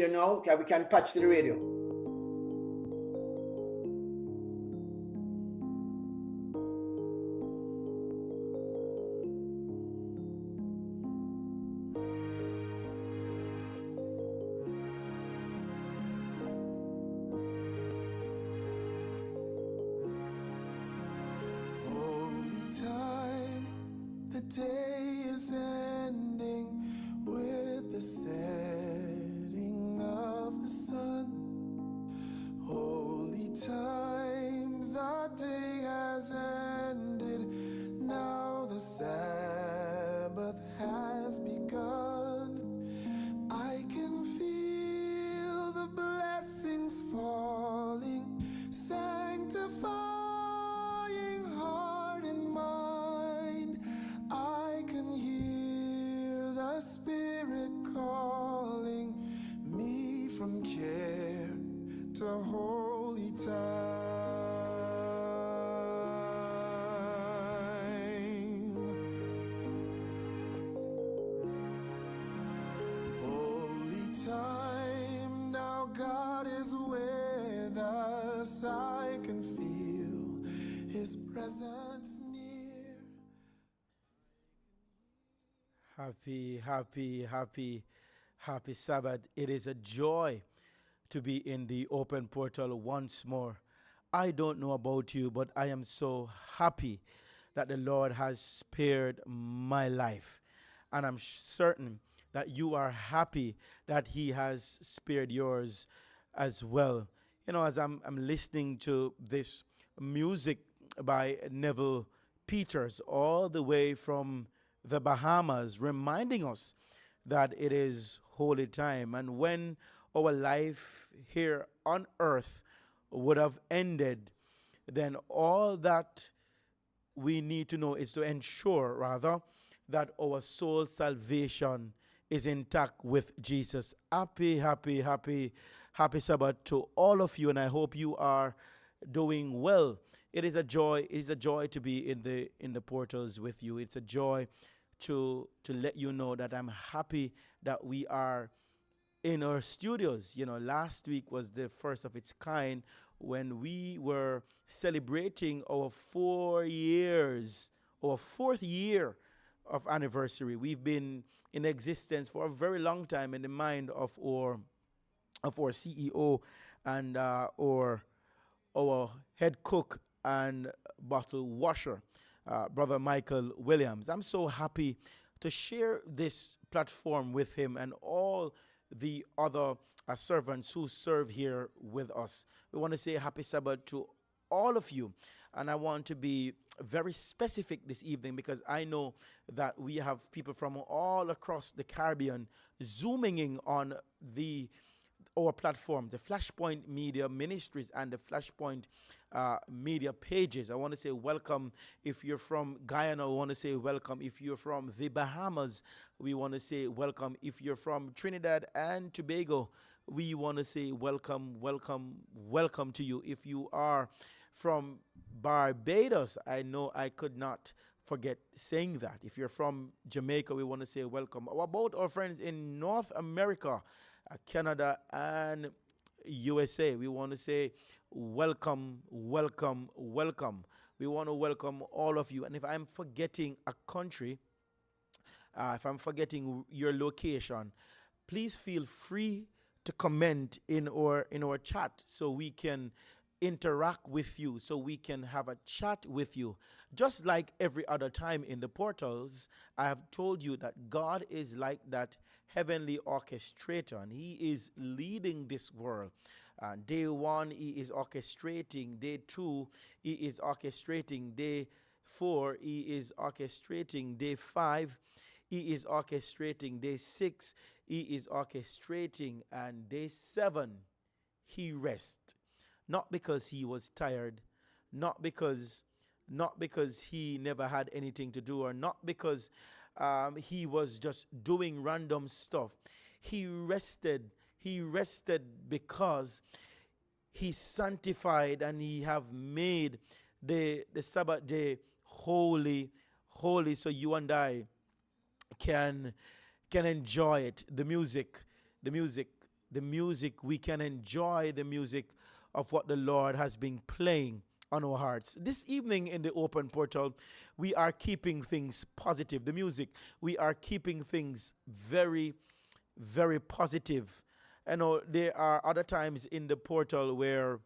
Okay, we can patch to the radio. Holy time, the day is ending with the setting of the sun. Holy time, the day has ended, now the Sabbath has begun. I can feel the blessings falling, sanctifying heart and mind. I can hear the Spirit calling me from care to holy time. Holy time, now God is with us. I can feel His presence near. Happy Sabbath. It is a joy to be in the open portal once more. I don't know about you, but I am so happy that the Lord has spared my life. And I'm certain that you are happy that He has spared yours as well. As I'm listening to this music by Neville Peters, all the way from the Bahamas, reminding us that it is holy time. And when our life here on earth would have ended, then all that we need to know is to ensure, rather, that our soul salvation is intact with Jesus. Happy Sabbath to all of you, and I hope you are doing well. It is a joy. It is a joy to be in the portals with you. It's a joy to let you know that I'm happy that we are in our studios. Last week was the first of its kind when we were celebrating our 4 years, our fourth year of anniversary. We've been in existence for a very long time in the mind of our CEO and our head cook and bottle washer, Brother Michael Williams. I'm so happy to share this platform with him and all the other servants who serve here with us. We want to say happy Sabbath to all of you. And I want to be very specific this evening because I know that we have people from all across the Caribbean zooming in on our platform, the Flashpoint Media Ministries and the Flashpoint Media pages. I want to say welcome. If you're from Guyana, we want to say welcome. If you're from the Bahamas, we want to say welcome. If you're from Trinidad and Tobago, we want to say welcome, welcome, welcome to you. If you are from Barbados, I know I could not forget saying that. If you're from Jamaica, we want to say welcome. How about our friends in North America, Canada, and USA? We want to say welcome, welcome, welcome. We want to welcome all of you. And if I'm forgetting a country, if I'm forgetting your location, please feel free to comment in our chat so we can interact with you, so we can have a chat with you. Just like every other time in the portals, I have told you that God is like that heavenly orchestrator, and He is leading this world. Day one, He is orchestrating. Day two, He is orchestrating. Day four, He is orchestrating. Day five, He is orchestrating. Day six, He is orchestrating. And day seven, He rests. Not because He was tired, not because He never had anything to do, or not because He was just doing random stuff. He rested. He rested because He sanctified and He have made the Sabbath day holy, holy, so you and I can enjoy it. The music the music, we can enjoy the music of what the Lord has been playing on our hearts. This evening in the open portal, we are keeping things positive. The music, we are keeping things very, very positive. You know, there are other times in the portal where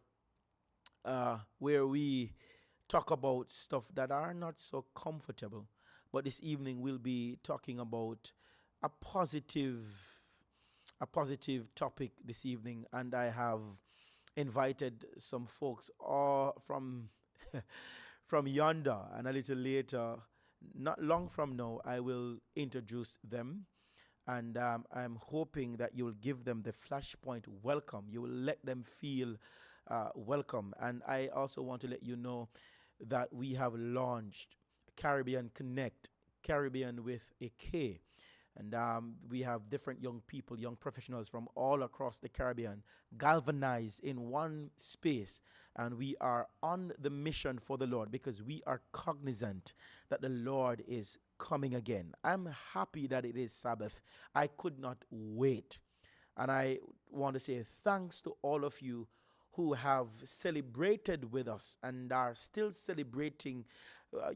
we talk about stuff that are not so comfortable. But this evening we'll be talking about a positive topic this evening, and I have invited some folks all from from yonder, and a little later, not long from now, I will introduce them. And I'm hoping that you'll give them the flashpoint welcome. You will let them feel welcome. And I also want to let you know that we have launched Caribbean Connect, Caribbean with a K. And we have different young people, young professionals from all across the Caribbean galvanized in one space. And we are on the mission for the Lord because we are cognizant that the Lord is coming again. I'm happy that it is Sabbath. I could not wait. And I want to say thanks to all of you who have celebrated with us and are still celebrating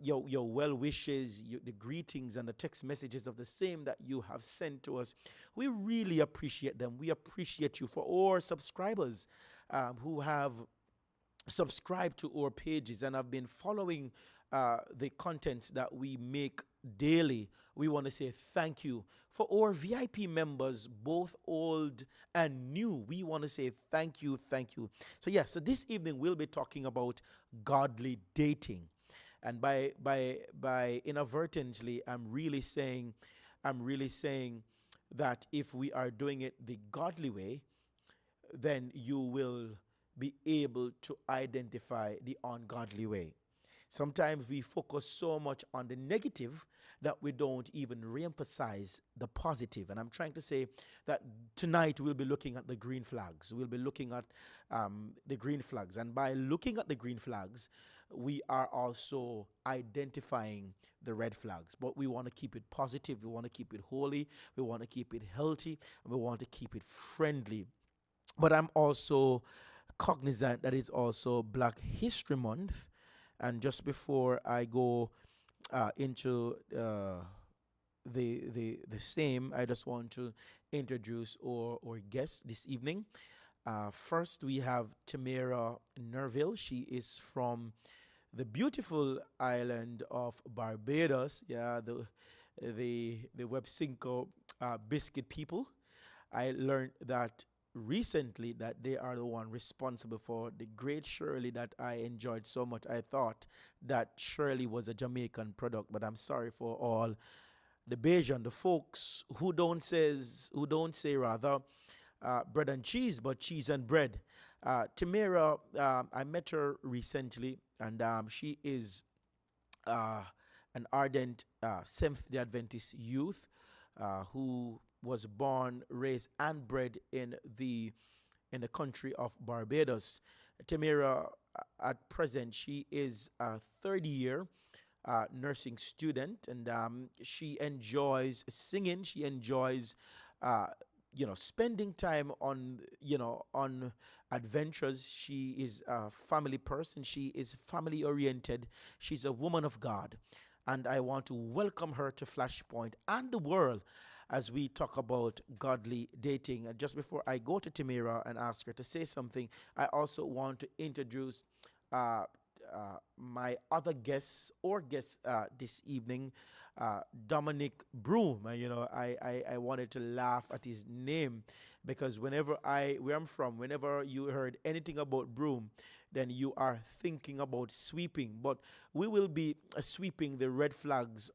your well wishes, the greetings, and the text messages of the same that you have sent to us. We really appreciate them. We appreciate you. For our subscribers who have subscribed to our pages and have been following the content that we make daily, we want to say thank you. For our VIP members, both old and new, we want to say thank you, thank you. So yes, so this evening we'll be talking about godly dating. And by inadvertently, I'm really saying that if we are doing it the godly way, then you will be able to identify the ungodly way. Sometimes we focus so much on the negative that we don't even reemphasize the positive. And I'm trying to say that tonight we'll be looking at the green flags. We'll be looking at the green flags. And by looking at the green flags, we are also identifying the red flags. But we want to keep it positive. We want to keep it holy. We want to keep it healthy. And we want to keep it friendly. But I'm also cognizant that it's also Black History Month. And just before I go into the same, I just want to introduce our guest this evening. First, we have Tamara Nerville. She is from the beautiful island of Barbados. Yeah, the Web Cinco biscuit people. I learned that recently that they are the one responsible for the great Shirley that I enjoyed so much. I thought that Shirley was a Jamaican product, but I'm sorry for all the Bajan, the folks who don't say rather bread and cheese, but cheese and bread. Tamara, I met her recently, and she is an ardent Seventh-day Adventist youth who was born, raised, and bred in the country of Barbados. Tamara, at present, she is a third-year nursing student, and she enjoys singing. She enjoys, spending time on adventures. She is a family person. She is family-oriented. She's a woman of God, and I want to welcome her to Flashpoint and the world as we talk about godly dating. And just before I go to Tamara and ask her to say something, I also want to introduce my other guests this evening, Dominic Broom. I wanted to laugh at his name because where I'm from, whenever you heard anything about broom, then you are thinking about sweeping. But we will be sweeping the red flags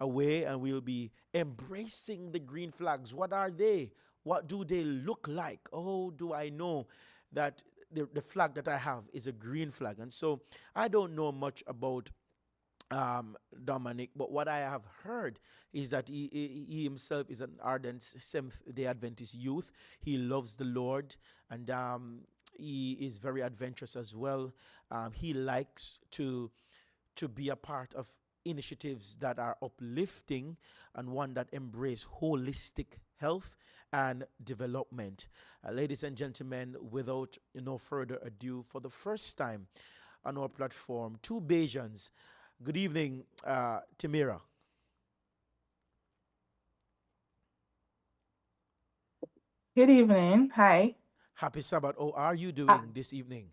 away, and we'll be embracing the green flags. What are they? What do they look like? Oh, do I know that the flag that I have is a green flag? And so I don't know much about Dominic, but what I have heard is that he himself is an ardent Seventh-day Adventist youth. He loves the Lord, and he is very adventurous as well. He likes to be a part of initiatives that are uplifting and one that embrace holistic health and development. Ladies and gentlemen, without no further ado, for the first time on our platform, two Bajans. Good evening, Timira. Good evening. Hi. Happy Sabbath. How are you Ha- doing this evening?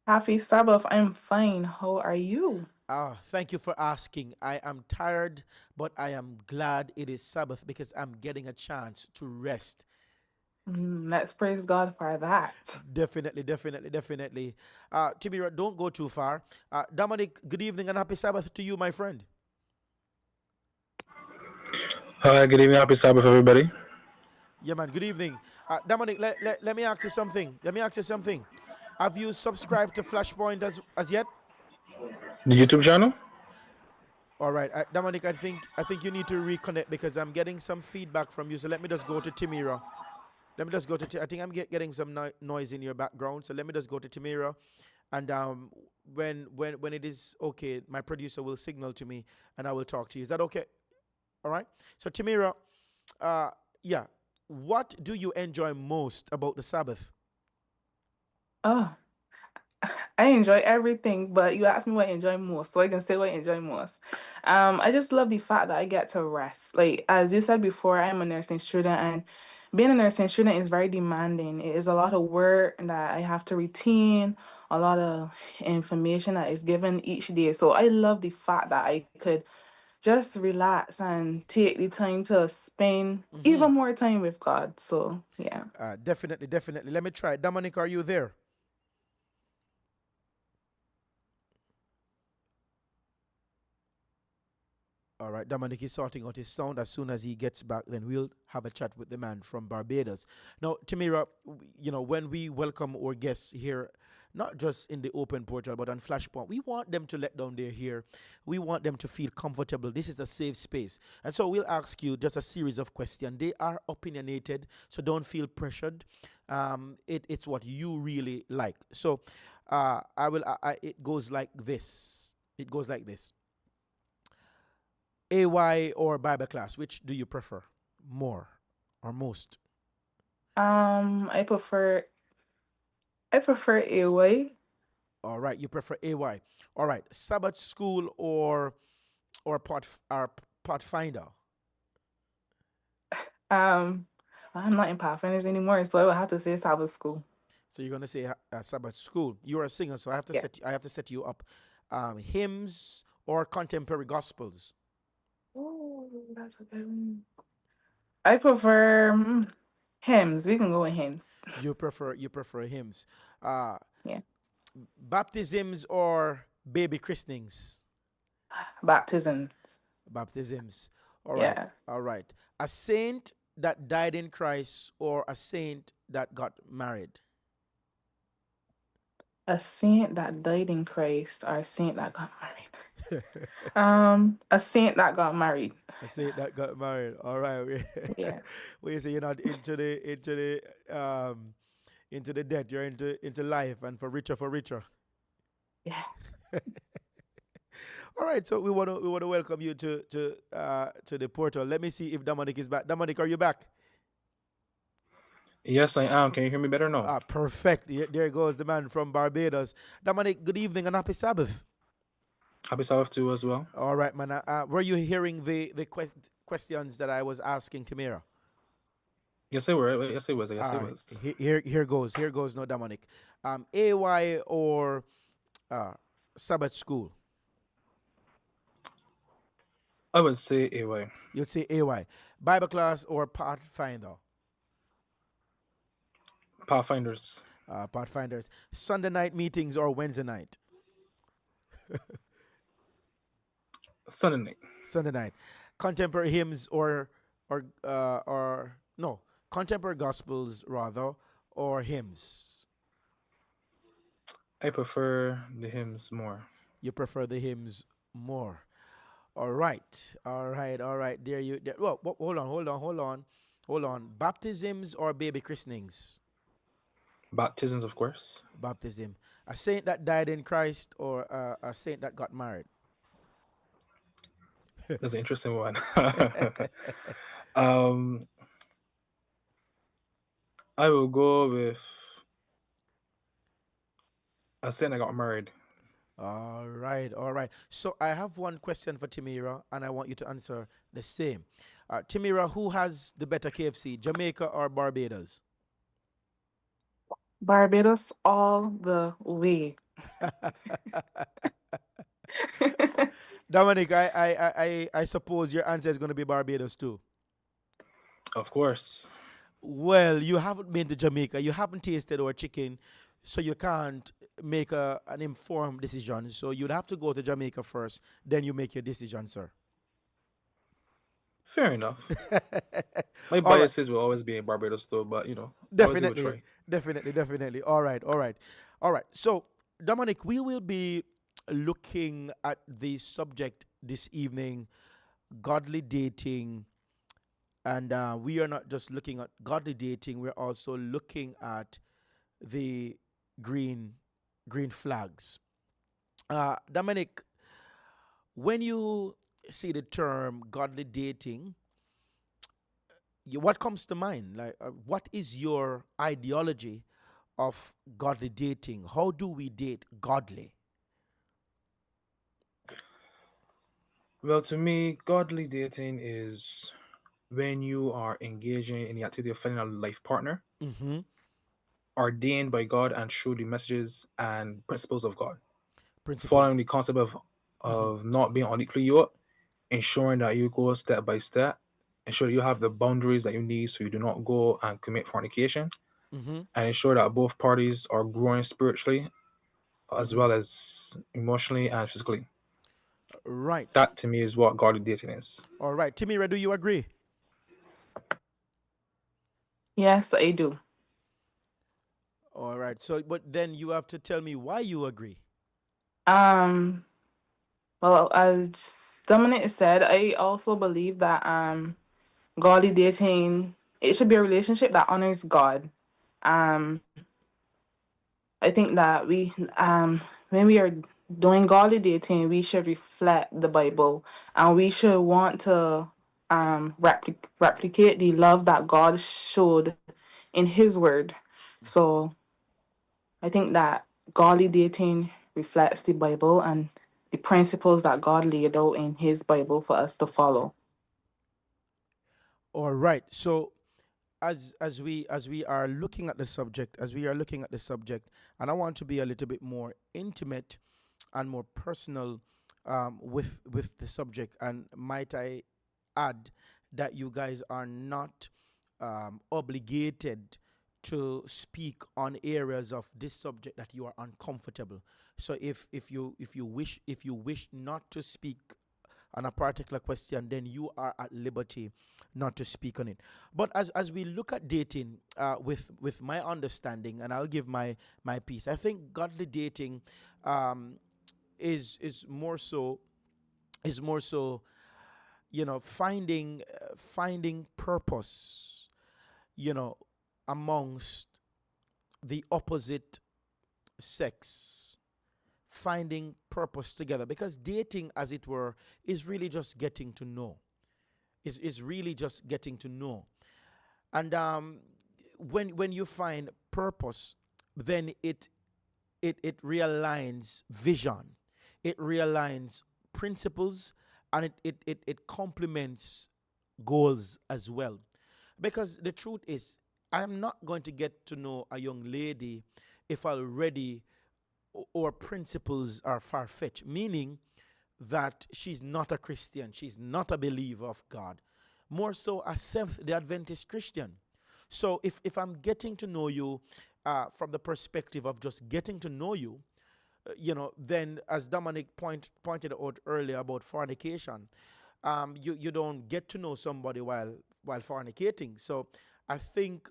Happy Sabbath. I'm fine. How are you? Thank you for asking. I am tired, but I am glad it is Sabbath because I'm getting a chance to rest. Let's praise God for that. Definitely, definitely, definitely. Timira, don't go too far. Dominic, good evening and happy Sabbath to you, my friend. Hi, good evening. Happy Sabbath, everybody. Yeah, man, good evening. Dominic, let me ask you something. Let me ask you something. Have you subscribed to Flashpoint as yet? The YouTube channel? All right, Dominic, I think you need to reconnect because I'm getting some feedback from you. So let me just go to Timira. Let me just go to. I think I'm getting some noise in your background. So let me just go to Timira, and when it is okay, my producer will signal to me, and I will talk to you. Is that okay? All right. So Timira, uh, yeah, what do you enjoy most about the Sabbath? Oh, I enjoy everything, but you asked me what I enjoy most, so I can say what I enjoy most. I just love the fact that I get to rest. Like as you said before, I'm a nursing student, and being a nursing student is very demanding. It is a lot of work that I have to retain, a lot of information that is given each day. So I love the fact that I could just relax and take the time to spend Mm-hmm. even more time with God. So yeah. Definitely, definitely. Let me try. Dominic, are you there? All right, Dominic is sorting out his sound. As soon as he gets back, then we'll have a chat with the man from Barbados. Now, Tamira, when we welcome our guests here, not just in the open portal, but on Flashpoint, we want them to let down their hair. We want them to feel comfortable. This is a safe space. And so we'll ask you just a series of questions. They are opinionated, so don't feel pressured. It's what you really like. So it goes like this. It goes like this. AY or Bible class, which do you prefer more or most? I prefer a way. All right, you prefer AY. All right, Sabbath school or Pathfinder. Um I'm not in Pathfinders anymore, so I would have to say Sabbath school. So you're gonna say Sabbath school. You're a singer, so Yeah. I have to set you up. Hymns or contemporary gospels. Oh, that's a good one. I prefer hymns. We can go with hymns. You prefer hymns. Uh, Yeah. Baptisms or baby christenings. Baptisms. Baptisms. All right. Yeah. All right. A saint that died in Christ or a saint that got married. A saint that died in Christ or a saint that got married. A saint that got married. A saint that got married. All right. Yeah. We say you're not into the debt. You're into life and for richer for richer. Yeah. All right. So we wanna welcome you to the portal. Let me see if Dominic is back. Dominic, are you back? Yes, I am. Can you hear me better now? Perfect. There goes the man from Barbados. Dominic, good evening and happy Sabbath. Happy Sabbath to you as well. All right, man. Were you hearing the questions that I was asking Tamira? Yes, I were. Yes, I was. Yes, I All right. was. Here goes. Here goes. No, Dominic. AY or uh, Sabbath school? I would say AY. You'd say AY. Bible class or Pathfinder? Pathfinders. Pathfinders. Sunday night meetings or Wednesday night? Sunday night. Sunday night. Contemporary hymns or no, contemporary gospels rather or hymns. I prefer the hymns more. You prefer the hymns more. All right, all right, all right. There you. There, well, hold on. Baptisms or baby christenings? Baptisms, of course. Baptism. A saint that died in Christ or a saint that got married? That's an interesting one. um, I will go with a saying I got married. All right, all right. So I have one question for Timira, and I want you to answer the same. Timira, who has the better KFC, Jamaica or Barbados? Barbados all the way. Dominic, I suppose your answer is going to be Barbados too. Of course. Well, you haven't been to Jamaica, you haven't tasted our chicken, so you can't make an informed decision. So you'd have to go to Jamaica first, then you make your decision, sir. Fair enough. My All right, biases will always be in Barbados though, but always give it a definitely, try. definitely. All right, all right, all right. So, Dominic, we will be looking at the subject this evening, godly dating. And we are not just looking at godly dating, we're also looking at the green green flags. Dominic, when you see the term godly dating, what comes to mind? Like, what is your ideology of godly dating? How do we date godly? Well, to me, godly dating is when you are engaging in the activity of finding a life partner Mm-hmm. ordained by God and through the messages and principles of God. Principles. Following the concept Mm-hmm. of not being unequally yoked, ensuring that you go step by step, ensure that you have the boundaries that you need so you do not go and commit fornication, Mm-hmm. and ensure that both parties are growing spiritually as Mm-hmm. well as emotionally and physically. Right. That to me is what godly dating is. All right. Timira, do you agree? Yes, I do. All right. So, but then you have to tell me why you agree. Um, well, as Dominic said, I also believe that godly dating, it should be a relationship that honors God. Um, I think that when we are doing godly dating, we should reflect the Bible, and we should want to replicate the love that God showed in His Word. So I think that godly dating reflects the Bible and the principles that God laid out in His Bible for us to follow. All right. So, as we are looking at the subject, and I want to be a little bit more intimate and more personal with the subject. And might I add that you guys are not obligated to speak on areas of this subject that you are uncomfortable. So if you wish not to speak on a particular question, then you are at liberty not to speak on it. But as we look at dating, with my understanding, and I'll give my piece. I think godly dating um, is more so finding purpose, you know, amongst the opposite sex, finding purpose together, because dating, as it were, is really just getting to know, is really just getting to know. And when you find purpose, then it realigns vision, it realigns principles, and it complements goals as well. Because the truth is, I am not going to get to know a young lady if already or principles are far fetched, meaning that she's not a Christian, she's not a believer of God, more so a Seventh day Adventist Christian. So if I'm getting to know you from the perspective of just getting to know you, then as Dominic pointed out earlier about fornication, you don't get to know somebody while fornicating. So I think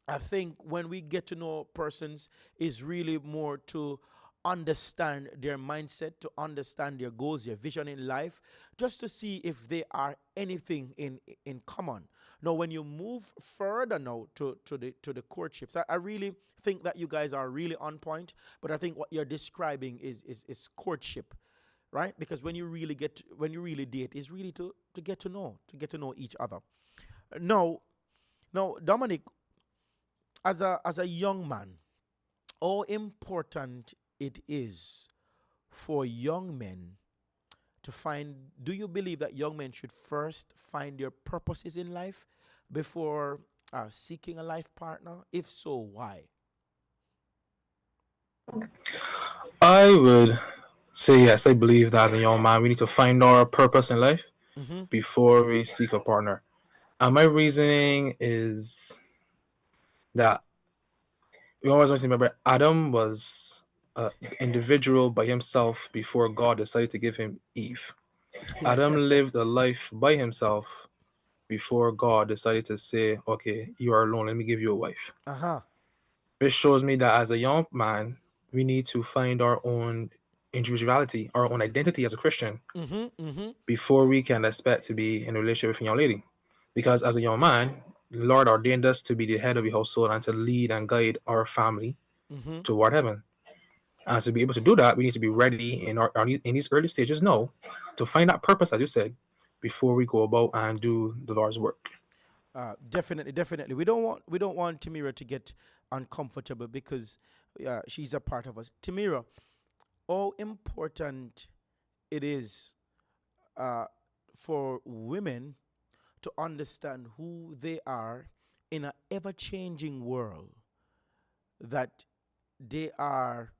I think when we get to know persons is really more to understand their mindset, to understand their goals, their vision in life, just to see if they are anything in common. Now, when you move further now to the courtships, I really think that you guys are really on point. But I think what you're describing is courtship, right? Because when you really date, is really to get to know each other. Now, Dominic, as a young man, how important it is for young men to find, do you believe that young men should first find their purposes in life before seeking a life partner? If so, why? I would say yes. I believe that as a young man, we need to find our purpose in life Mm-hmm. before we seek a partner. And my reasoning is that we always want to remember Adam was an individual by himself before God decided to give him Eve. Adam lived a life by himself before God decided to say, okay, you are alone, let me give you a wife. Uh-huh. Which shows me that as a young man, we need to find our own individuality, our own identity as a Christian Mm-hmm. Mm-hmm. before we can expect to be in a relationship with a young lady. Because as a young man, the Lord ordained us to be the head of the household and to lead and guide our family Mm-hmm. toward heaven. And to be able to do that, we need to be ready in these early stages now to find that purpose, as you said, before we go about and do the Lord's work. Definitely, definitely. We don't want Tamira to get uncomfortable because she's a part of us. Tamira, how important it is uh, for women to understand who they are in an ever-changing world, that they are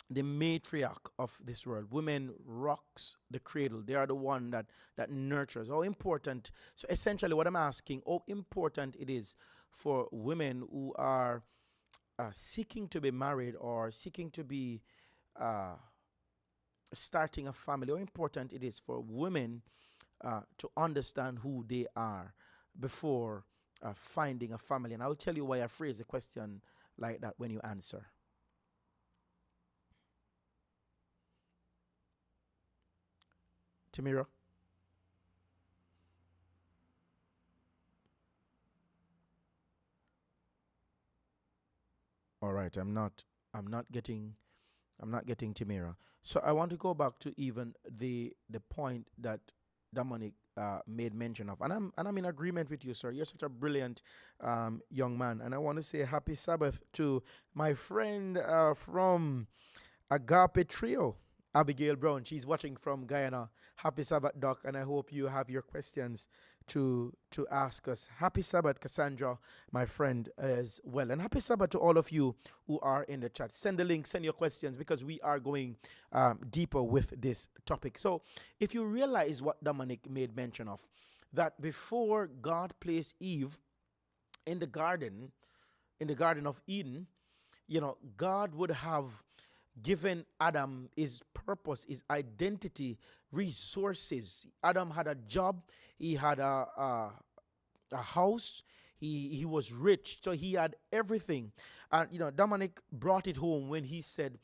the matriarch of this world. Women rocks the cradle. They are the one that nurtures. How important? So essentially, what I'm asking, how important it is for women who are seeking to be married or seeking to be uh, starting a family. How important it is for women to understand who they are before finding a family. And I'll tell you why I phrase the question like that when you answer. Tamira. All right, I'm not getting Tamira. So I want to go back to even the point that Dominic made mention of, and I'm in agreement with you, sir. You're such a brilliant young man, and I want to say happy Sabbath to my friend from Agape Trio, Abigail Brown. She's watching from Guyana. Happy Sabbath, Doc, and I hope you have your questions to ask us. Happy Sabbath, Cassandra, my friend, as well. And happy Sabbath to all of you who are in the chat. Send the link, send your questions, because we are going deeper with this topic. So, if you realize what Dominic made mention of, that before God placed Eve in the garden, in the Garden of Eden, God would have given Adam his purpose, his identity, resources. Adam had a job, he had a house, he was rich, so he had everything. And Dominic brought it home when he said,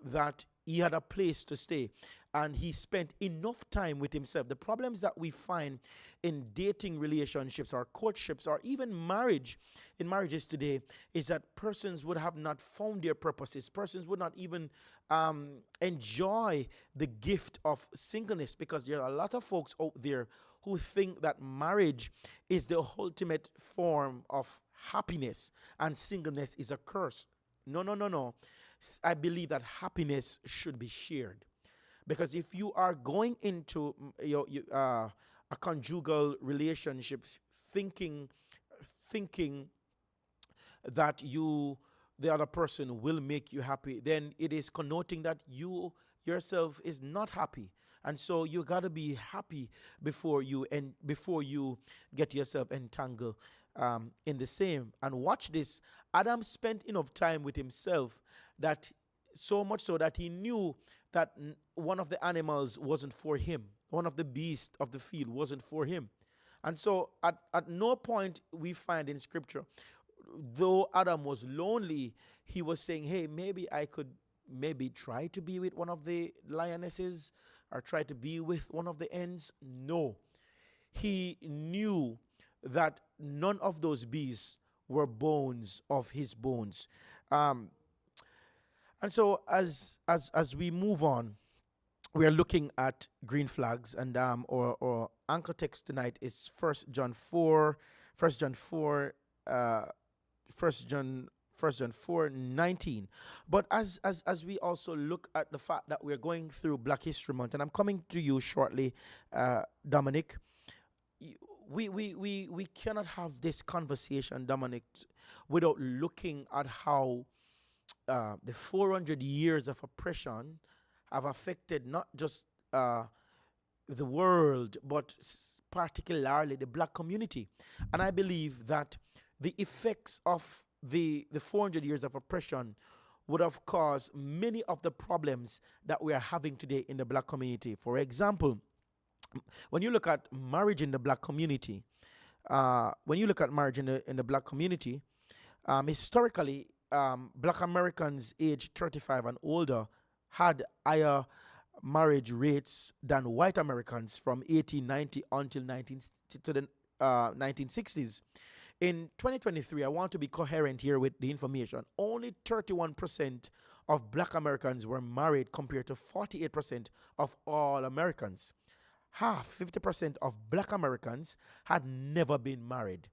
that he had a place to stay and he spent enough time with himself. The problems that we find in dating relationships or courtships or even in marriages today, is that persons would have not found their purposes. Persons would not even enjoy the gift of singleness, because there are a lot of folks out there who think that marriage is the ultimate form of happiness and singleness is a curse. No, no, no, no. I believe that happiness should be shared, because if you are going into a conjugal relationships thinking that the other person will make you happy, then it is connoting that you yourself is not happy. And so you got to be happy before you get yourself entangled in the same. And watch this: Adam spent enough time with himself, that so much so that he knew that one of the animals wasn't for him, one of the beasts of the field wasn't for him. And so at no point we find in scripture, though Adam was lonely, he was saying, hey, maybe I could maybe try to be with one of the lionesses or try to be with one of the ants. No, he knew that none of those beasts were bones of his bones. Um, and so as we move on, we are looking at green flags, and or anchor text tonight is First John 4, First John 4:19. But as we also look at the fact that we're going through Black History Month, and I'm coming to you shortly, Dominic, y- we cannot have this conversation, Dominic, without looking at how the 400 years of oppression have affected not just the world, but particularly the black community. And I believe that the effects of the 400 years of oppression would have caused many of the problems that we are having today in the black community. For example, when you look at marriage in the black community, when you look at marriage in the black community, historically, black Americans aged 35 and older had higher marriage rates than white Americans from 1890 until 19, to the 1960s. In 2023, I want to be coherent here with the information. Only 31% of black Americans were married compared to 48% of all Americans. Half, 50% of black Americans had never been married.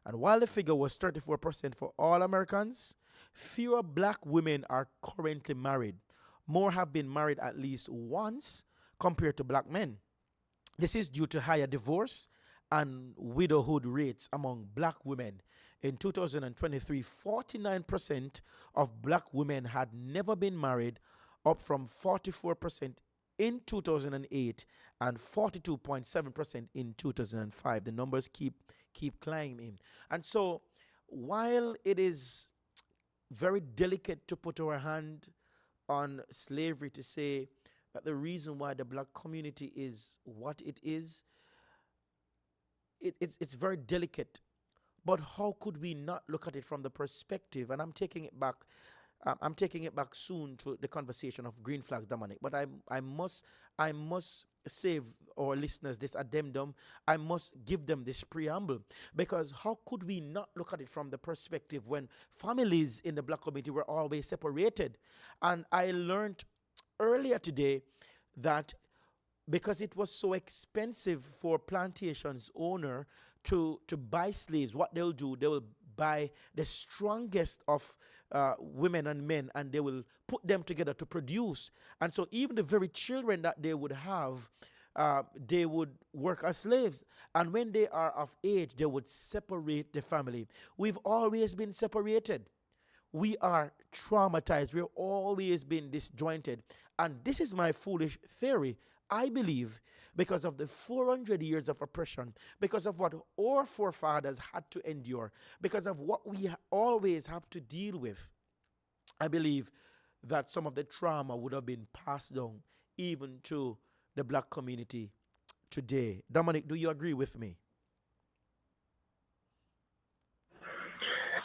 And while the figure was 34% for all Americans, fewer black women are currently married. More have been married at least once compared to black men. This is due to higher divorce and widowhood rates among black women. In 2023, 49% of black women had never been married, up from 44% in 2008 and 42.7% in 2005. The numbers keep climbing. And so, while it is very delicate to put our hand on slavery to say that the reason why the black community is what it is, it's very delicate. But how could we not look at it from the perspective? And I'm taking it back. I'm taking it back soon to the conversation of green flags, Dominic. But I must save our listeners this addendum. I must give them this preamble, because how could we not look at it from the perspective when families in the black community were always separated? And I learned earlier today that because it was so expensive for plantations owner to buy slaves, what they'll do, they will buy the strongest of women and men, and they will put them together to produce. And so even the very children that they would have, they would work as slaves. And when they are of age, they would separate the family. We've always been separated. We are traumatized. We've always been disjointed. And this is my foolish theory. I believe because of the 400 years of oppression, because of what our forefathers had to endure, because of what we always have to deal with, I believe that some of the trauma would have been passed down even to the black community today. Dominic, do you agree with me?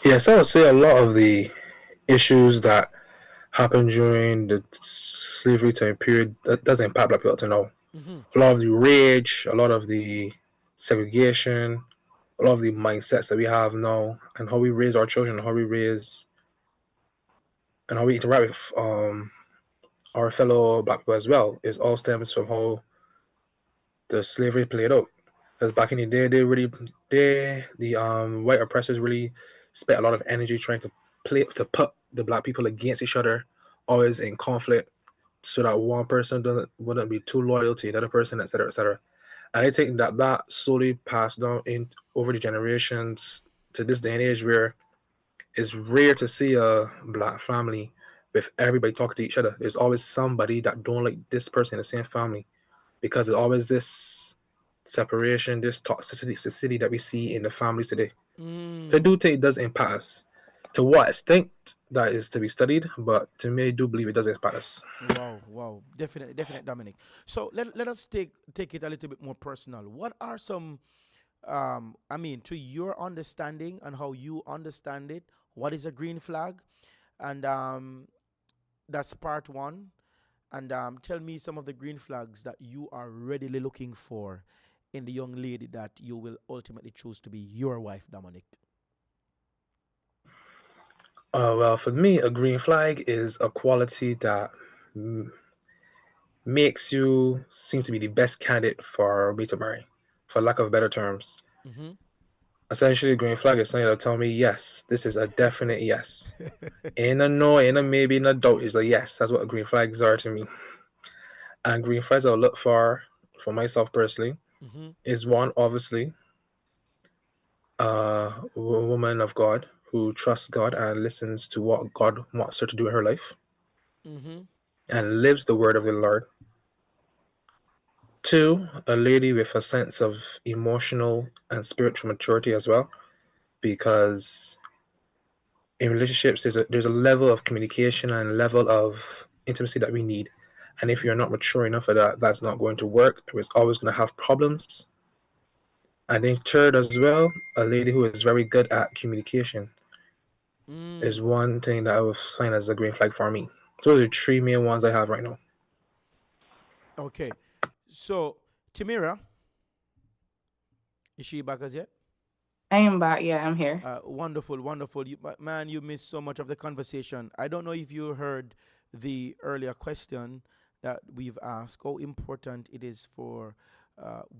Yes, I would say a lot of the issues that happened during the slavery time period that does impact black people to know. Mm-hmm. A lot of the rage, a lot of the segregation, a lot of the mindsets that we have now, and how we raise our children, how we raise and how we interact with our fellow black people as well, is all stems from how the slavery played out. Because back in the day, the white oppressors really spent a lot of energy trying to put the black people against each other, always in conflict, so that one person wouldn't be too loyal to another person, etc., etc. And I think that slowly passed down in over the generations to this day and age, where it's rare to see a black family with everybody talking to each other. There's always somebody that don't like this person in the same family, because there's always this separation, this toxicity that we see in the families today. So I Mm. do think it does impact us. To what extent, that is to be studied, but to me, I do believe it does impact us. Wow, wow, definitely, definitely, Dominic. So let us take it a little bit more personal. What are some, I mean, to your understanding and how you understand it, what is a green flag? And that's part one. And tell me some of the green flags that you are readily looking for in the young lady that you will ultimately choose to be your wife, Dominic. Well, for me, a green flag is a quality that makes you seem to be the best candidate for me to marry, for lack of better terms. Mm-hmm. Essentially, green flag is something that'll tell me, yes, this is a definite yes. Ain't a no, ain't a maybe, ain't a doubt. It's a yes. That's what green flags are to me. And green flags I'll look for myself personally, Mm-hmm. is one, obviously, a woman of God who trusts God and listens to what God wants her to do in her life Mm-hmm. and lives the word of the Lord. Two, a lady with a sense of emotional and spiritual maturity as well, because in relationships there's a level of communication and a level of intimacy that we need. And if Mm-hmm. you're not mature enough for that, that's not going to work. It's always going to have problems. And then third as well, a lady who is very good at communication is Mm. one thing that I would find as a green flag for me. Those are the three main ones I have right now. Okay. So, Timira, is she back as yet? I am back. Yeah, I'm here. Wonderful, wonderful. Man, you missed so much of the conversation. I don't know if you heard the earlier question that we've asked, how important it is for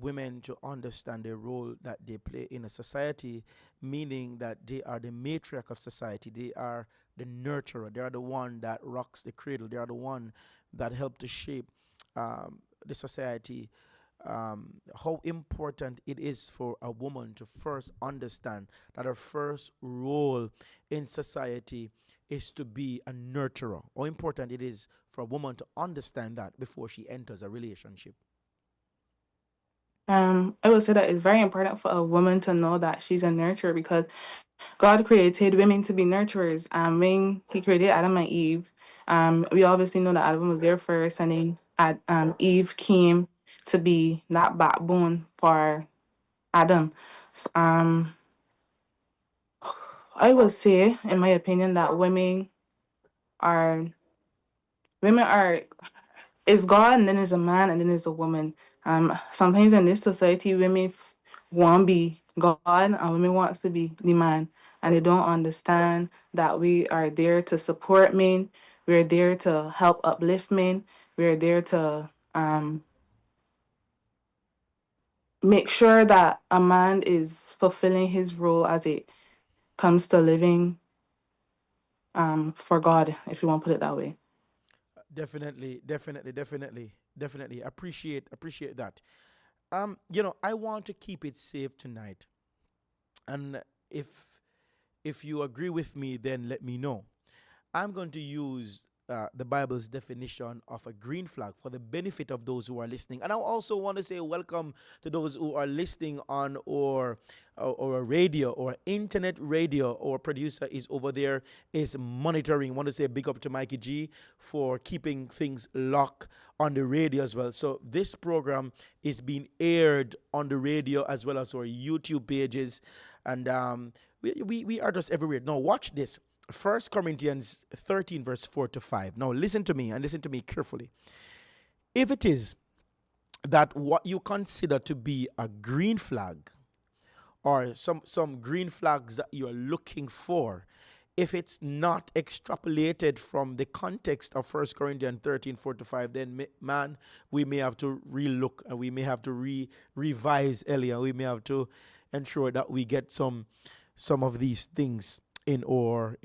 women to understand the role that they play in a society, meaning that they are the matriarch of society. They are the nurturer. They are the one that rocks the cradle. They are the one that help to shape the society. How important it is for a woman to first understand that her first role in society is to be a nurturer. How important it is for a woman to understand that before she enters a relationship. I would say that it's very important for a woman to know that she's a nurturer because God created women to be nurturers. When He created Adam and Eve, we obviously know that Adam was there first, and then Eve came to be that backbone for Adam. Um, I would say, in my opinion, that are women are it's God, and then there's a man, and then there's a woman. Sometimes in this society, women want to be God, and women wants to be the man, and they don't understand that we are there to support men. We're there to help uplift men. We're there to make sure that a man is fulfilling his role as it comes to living for God, if you want to put it that way. Definitely, definitely, definitely, definitely. Appreciate that. I want to keep it safe tonight, and if if you agree with me, then let me know. I'm going to use the Bible's definition of a green flag for the benefit of those who are listening. And I also want to say welcome to those who are listening on or a radio or internet radio. Or producer is over there is monitoring. Want to say big up to Mikey G for keeping things locked on the radio as well. So this program is being aired on the radio as well as our YouTube pages, and we are just everywhere. Now watch this. First Corinthians 13, verse 4 to 5. Now listen to me and listen to me carefully. If it is that what you consider to be a green flag, or some green flags that you're looking for, if it's not extrapolated from the context of First Corinthians 13, 4 to 5, then man, we may have to relook, and we may have to revise earlier. We may have to ensure that we get some of these things in our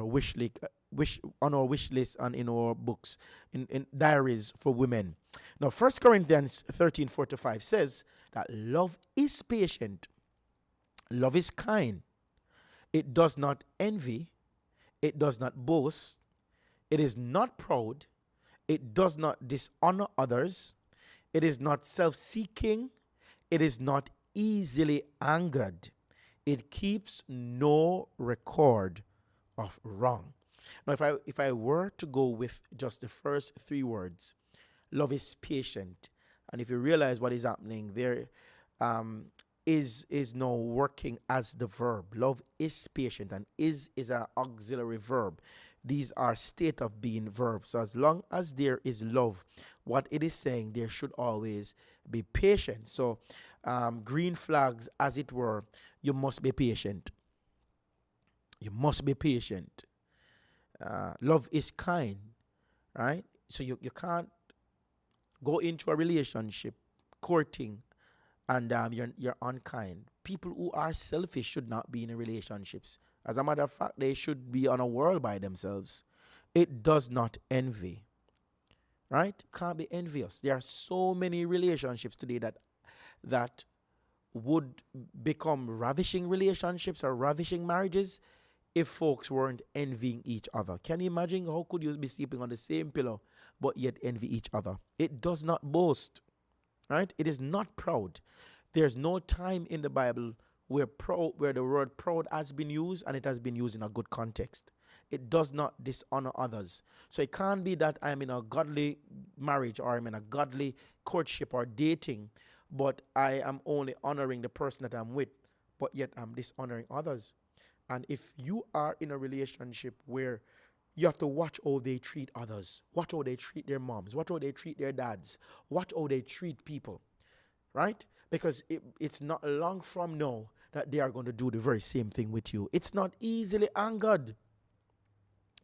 wish list and in our books, in diaries for women. Now First Corinthians 13, 4 to 5 says that love is patient, love is kind, it does not envy, it does not boast, it is not proud, it does not dishonor others, it is not self-seeking, it is not easily angered, it keeps no record of wrong. Now, if I were to go with just the first three words, love is patient, and if you realize what is happening there, um, is now working as the verb. Love is patient, and is an auxiliary verb. These are state of being verbs. So as long as there is love, what it is saying, there should always be patience. So green flags, as it were, you must be patient. You must be patient. Love is kind, right? So you can't go into a relationship, courting, and you're unkind. people who are selfish should not be in relationships. As a matter of fact, they should be on a world by themselves. It does not envy, right? Can't be envious. There are so many relationships today that would become ravishing relationships or ravishing marriages if folks weren't envying each other. Can you imagine how could you be sleeping on the same pillow but yet envy each other? It does not boast, right? It is not proud. There's no time in the Bible where the word proud has been used and it has been used in a good context. It does not dishonor others. So it can't be that I'm in a godly marriage or I'm in a godly courtship or dating, but I am only honoring the person that I'm with, but yet I'm dishonoring others. And if you are in a relationship where you have to watch how they treat others, watch how they treat their moms, watch how they treat their dads, watch how they treat people, right? Because it's not long from now that they are going to do the very same thing with you. It's not easily angered.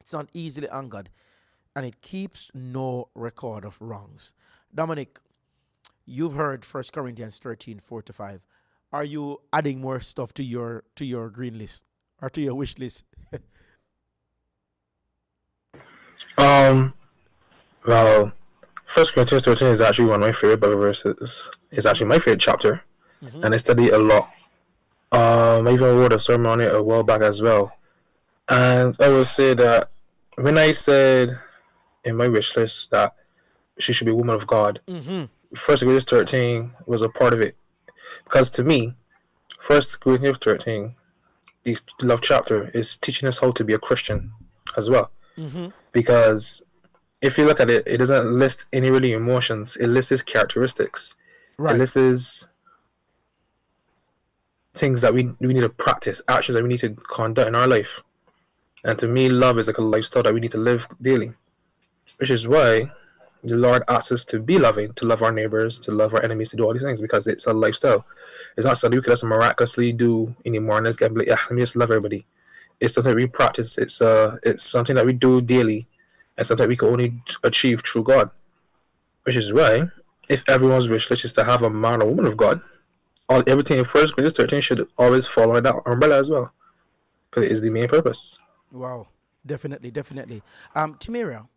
It's not easily angered. And it keeps no record of wrongs. Dominic, you've heard 1 Corinthians 13, 4-5. Are you adding more stuff to your green list or to your wish list? Well, First Corinthians 13 is actually one of my favorite Bible verses. It's actually my favorite chapter, and I study it a lot. I even wrote a sermon on it a while back as well. And I would say that when I said in my wish list that she should be a woman of God, First Corinthians 13 was a part of it. Because to me, First Corinthians 13, the love chapter, is teaching us how to be a Christian as well. Because if you look at it, it doesn't list any really emotions. It lists characteristics. Right. It lists things that we need to practice, actions that we need to conduct in our life. And to me, love is like a lifestyle that we need to live daily. Which is why the Lord asks us to be loving, to love our neighbors, to love our enemies, to do all these things, because it's a lifestyle. It's not something we can just miraculously do anymore and just get like, yeah, let me just love everybody. It's something we practice. It's something that we do daily, and something we can only achieve through God. Which is why, if everyone's wish list is to have a man or woman of God, everything in First Corinthians 13 should always follow in that umbrella as well, because it is the main purpose. Wow, definitely. Timira,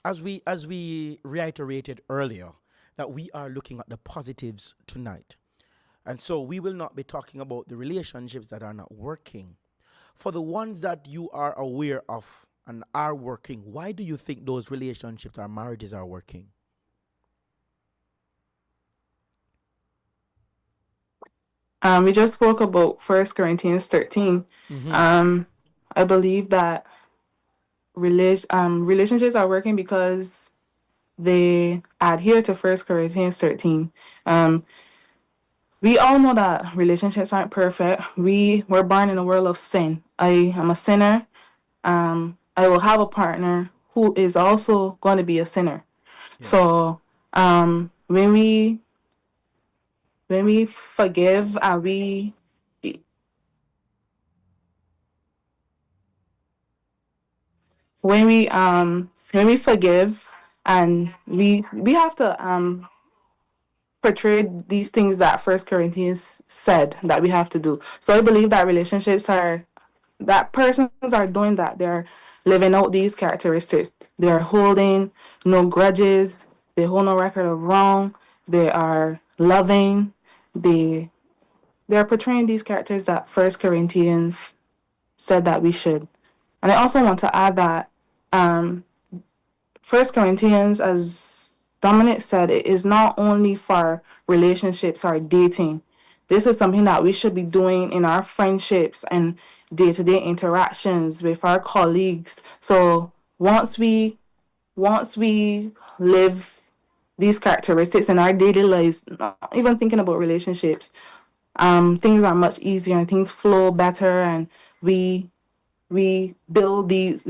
as we reiterated earlier, that we are looking at the positives tonight. And so we will not be talking about the relationships that are not working. For the ones that you are aware of and are working, why do you think those relationships or marriages are working? We just spoke about 1 Corinthians 13. I believe that relationships are working because they adhere to 1 Corinthians 13. We all know that relationships aren't perfect. We were born in a world of sin. I am a sinner. I will have a partner who is also going to be a sinner. Yeah. So when we forgive and when we forgive and we have to portray these things that 1 Corinthians said that we have to do. So I believe that relationships are that persons are doing that. They're living out these characteristics. They're holding no grudges. They hold no record of wrong. They are loving. They're portraying these characters that 1 Corinthians said that we should. And I also want to add that 1 Corinthians, as Dominic said, it is not only for relationships or dating. This is something that we should be doing in our friendships and day-to-day interactions with our colleagues. So once we live these characteristics in our daily lives, not even thinking about relationships, things are much easier and things flow better, and we build these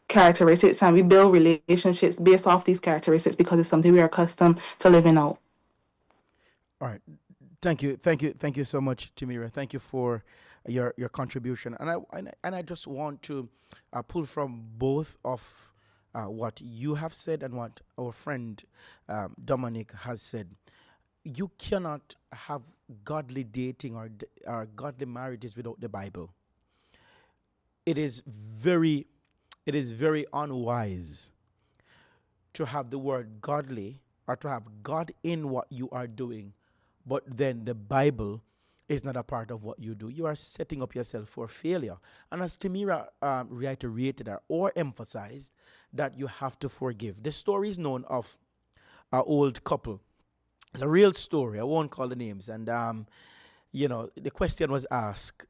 characteristics and we build relationships based off these characteristics because it's something we are accustomed to living out. All right. Thank you so much, Timira. Thank you for your contribution. And I just want to pull from both of what you have said and what our friend Dominic has said. you cannot have godly dating or godly marriages without the Bible. It is very it is very unwise to have the word godly or to have God in what you are doing, but then the Bible is not a part of what you do. You are setting up yourself for failure. And as Timira reiterated or emphasized, that you have to forgive. The story is known of an old couple. It's a real story. I won't call the names. And the question was asked,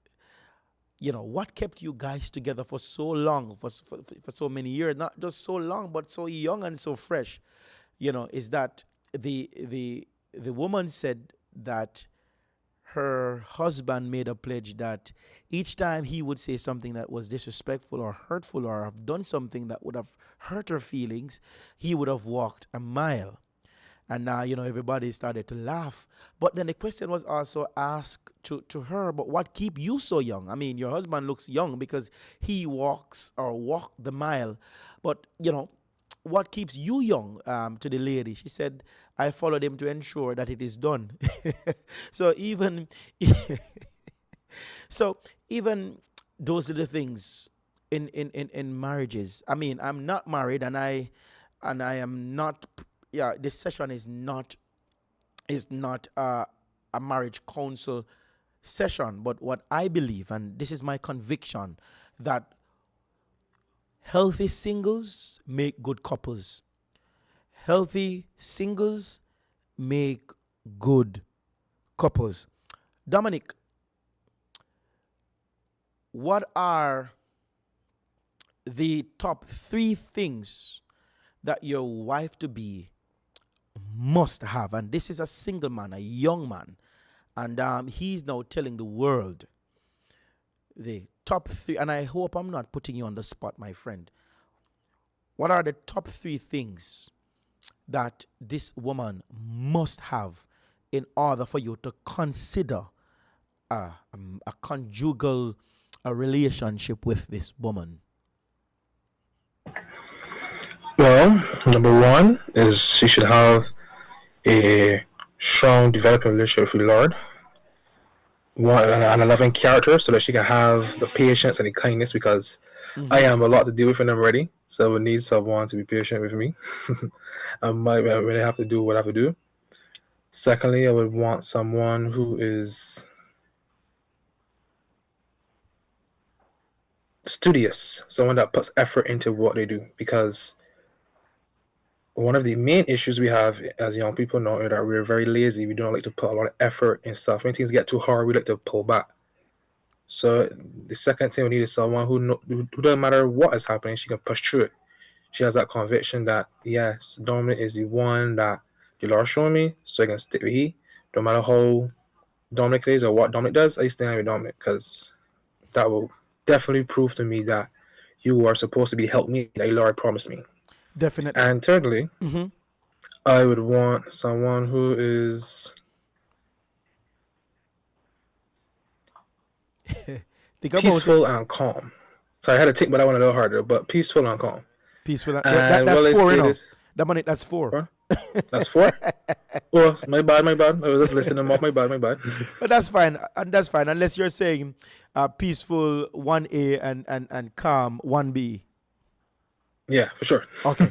what kept you guys together for so long, for so many years, not just so long, but so young and so fresh, is that the woman said that her husband made a pledge that each time he would say something that was disrespectful or hurtful or have done something that would have hurt her feelings, he would have walked a mile. And now, everybody started to laugh. But then the question was also asked to her, but what keep you so young? I mean, your husband looks young because he walks or walked the mile. But, what keeps you young, to the lady? She said, I followed him to ensure that it is done. So even, so even those are the things in marriages. I mean, I'm not married and I am not, yeah, this session is not a marriage counsel session, but what I believe, and this is my conviction, that healthy singles make good couples. Healthy singles make good couples. Dominic, what are the top 3 things that your wife to be must have? And this is a single man, a young man, and he's now telling the world the top 3. And I hope I'm not putting you on the spot, my friend. What are the top 3 things that this woman must have in order for you to consider a conjugal relationship with this woman? Well, number one is she should have a strong developing relationship with the Lord, and a loving character, so that she can have the patience and the kindness, because I am a lot to deal with and I'm ready. So I would need someone to be patient with me. I might really have to do what I have to do. Secondly, I would want someone who is studious, someone that puts effort into what they do, because one of the main issues we have as young people now is that we're very lazy. We don't like to put a lot of effort in stuff. When things get too hard, we like to pull back. So the second thing we need is someone who doesn't matter what is happening, she can push through it. She has that conviction that, yes, Dominic is the one that the Lord showing me, so I can stick with he. No matter how Dominic is or what Dominic does, I stand with Dominic, because that will definitely prove to me that you are supposed to be help me that the Lord promised me. Definitely. And thirdly, Mm-hmm. I would want someone who is Think about it. peaceful and calm. So I had to think about that one a little harder, but peaceful and calm. Peaceful. And That's will I 4, say this? Dominic, that's 4. Huh? That's 4? Oh, my bad. I was just listening off. My bad. But that's fine, and that's fine, unless you're saying peaceful 1A and calm 1B. Yeah, for sure. Okay.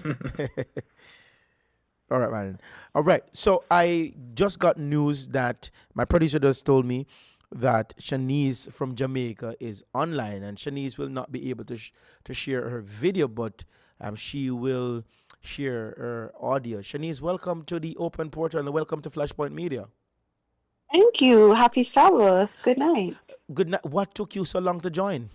All right, man. All right. So I just got news that my producer just told me that Shanice from Jamaica is online, and Shanice will not be able to share her video, but she will share her audio. Shanice, welcome to the Open Portal and welcome to Flashpoint Media. Thank you. Happy Sabbath. Good night. Good night. What took you so long to join?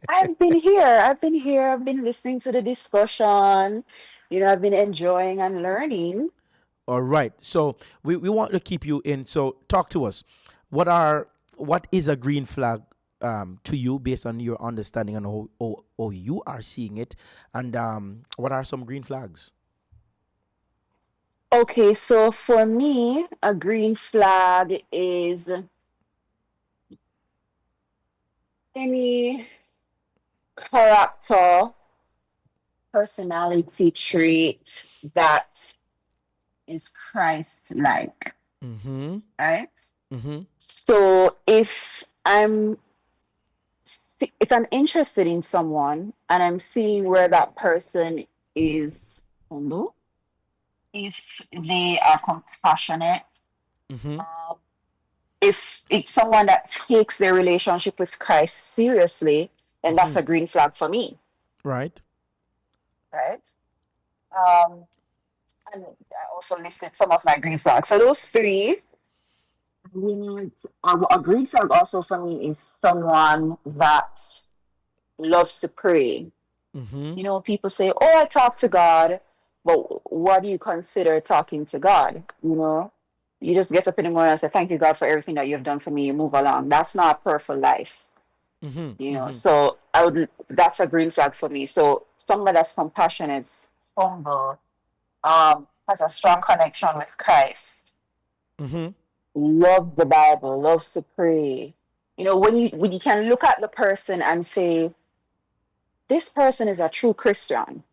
I've been here. I've been here. I've been listening to the discussion. I've been enjoying and learning. All right. So we want to keep you in. So talk to us. What is a green flag to you based on your understanding and how you are seeing it? And what are some green flags? Okay, so for me, a green flag is any character, personality trait that is Christ-like, Mm-hmm. right? Mm-hmm. So if I'm interested in someone and I'm seeing where that person is humble, if they are compassionate, Mm-hmm. um, if it's someone that takes their relationship with Christ seriously, then that's Mm-hmm. a green flag for me, Right. right? Um, and I also listed some of my green flags. So those three, a green flag also for me is someone that loves to pray. Mm-hmm. You know, people say, "Oh, I talk to God," but what do you consider talking to God? You know, you just get up in the morning and say, "Thank you, God, for everything that you've done for me." You move along. That's not a perfect life, Mm-hmm. you know. Mm-hmm. So I would. That's a green flag for me. So someone that's compassionate, humble, has a strong connection with Christ, Mm-hmm. loves the Bible, loves to pray. You know, when you can look at the person and say, "This person is a true Christian,"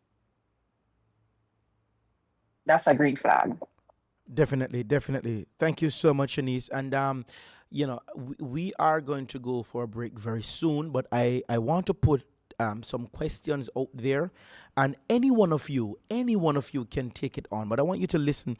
that's a green flag. Definitely, definitely. Thank you so much, Shanice. And we are going to go for a break very soon, but I want to put some questions out there, and any one of you can take it on. But I want you to listen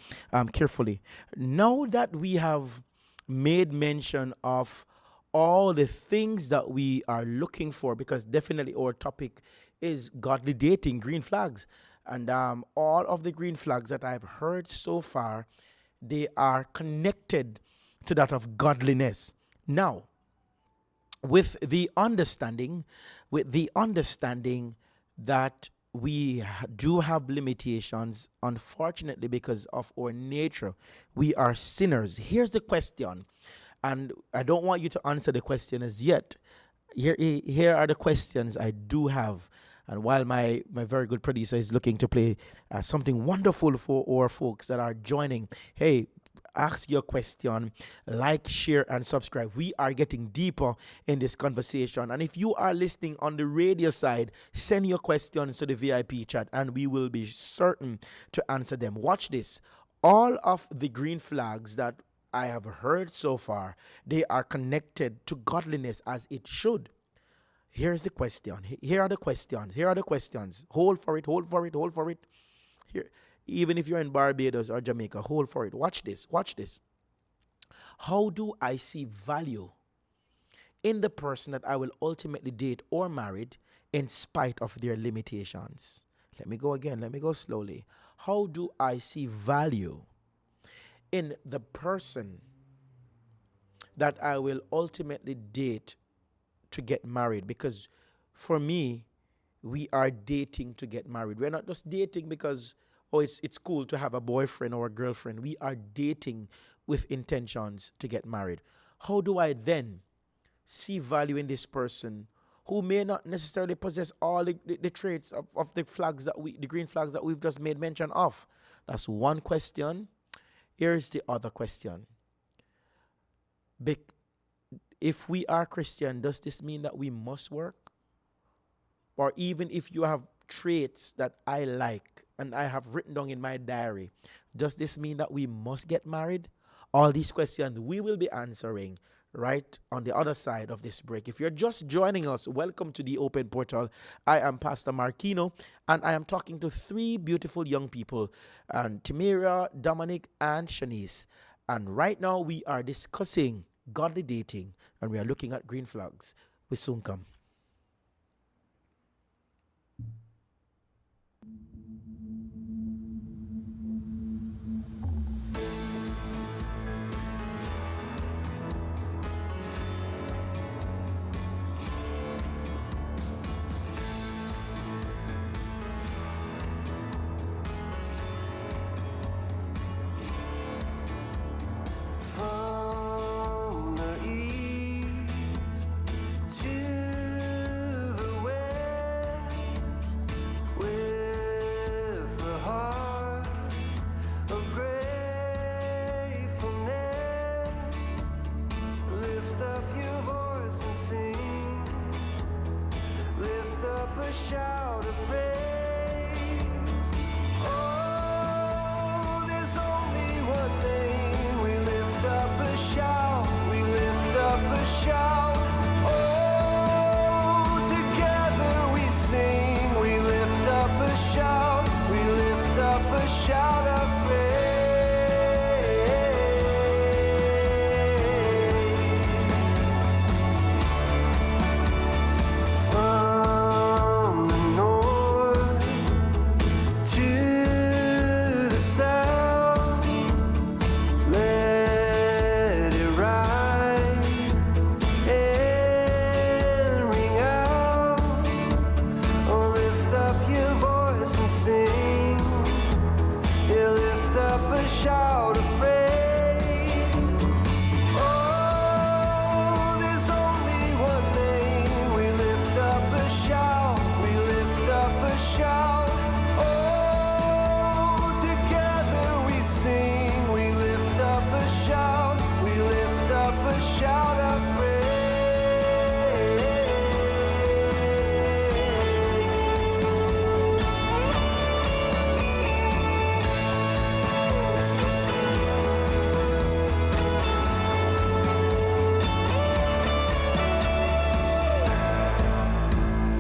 carefully. Now that we have made mention of all the things that we are looking for, because definitely our topic is godly dating, green flags. And all of the green flags that I've heard so far, they are connected to that of godliness. Now, with the understanding, with the understanding that we do have limitations, unfortunately, because of our nature. We are sinners. Here's the question, and I don't want you to answer the question as yet. Here are the questions I do have. And while my very good producer is looking to play something wonderful for our folks that are joining, hey, ask your question, like, share, and subscribe. We are getting deeper in this conversation. And if you are listening on the radio side, send your questions to the VIP chat and we will be certain to answer them. Watch this. All of the green flags that I have heard so far, they are connected to godliness as it should. Here's the question. Here are the questions. Here are the questions. Hold for it, hold for it, hold for it. Here, even if you're in Barbados or Jamaica, hold for it. Watch this. Watch this. How do I see value in the person that I will ultimately date or married in spite of their limitations? Let me go again. Let me go slowly. How do I see value in the person that I will ultimately date to get married? Because for me, we are dating to get married. We're not just dating because oh it's cool to have a boyfriend or a girlfriend. We are dating with intentions to get married. How do I then see value in this person who may not necessarily possess all the traits of the green flags that we've just made mention of? That's one question. Here's the other question. If we are Christian, does this mean that we must work? Or even if you have traits that I like and I have written down in my diary, does this mean that we must get married? All these questions we will be answering right on the other side of this break. If you're just joining us, welcome to the Open Portal. I am Pastor Marquino, and I am talking to three beautiful young people, and Tamira, Dominic, and Shanice. And right now we are discussing godly dating, and we are looking at green flags. We soon come. From the east to the west, with the heart of gratefulness, lift up your voice and sing, lift up a shout of praise. Oh, there's only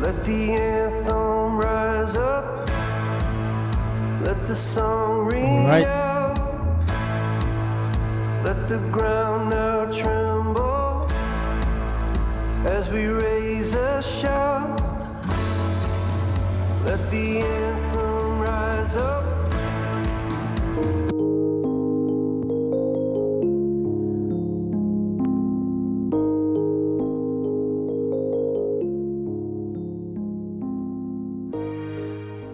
Let the anthem rise up. Let the song ring Right. out. Let the ground now tremble as we raise a shout. Let the anthem rise up.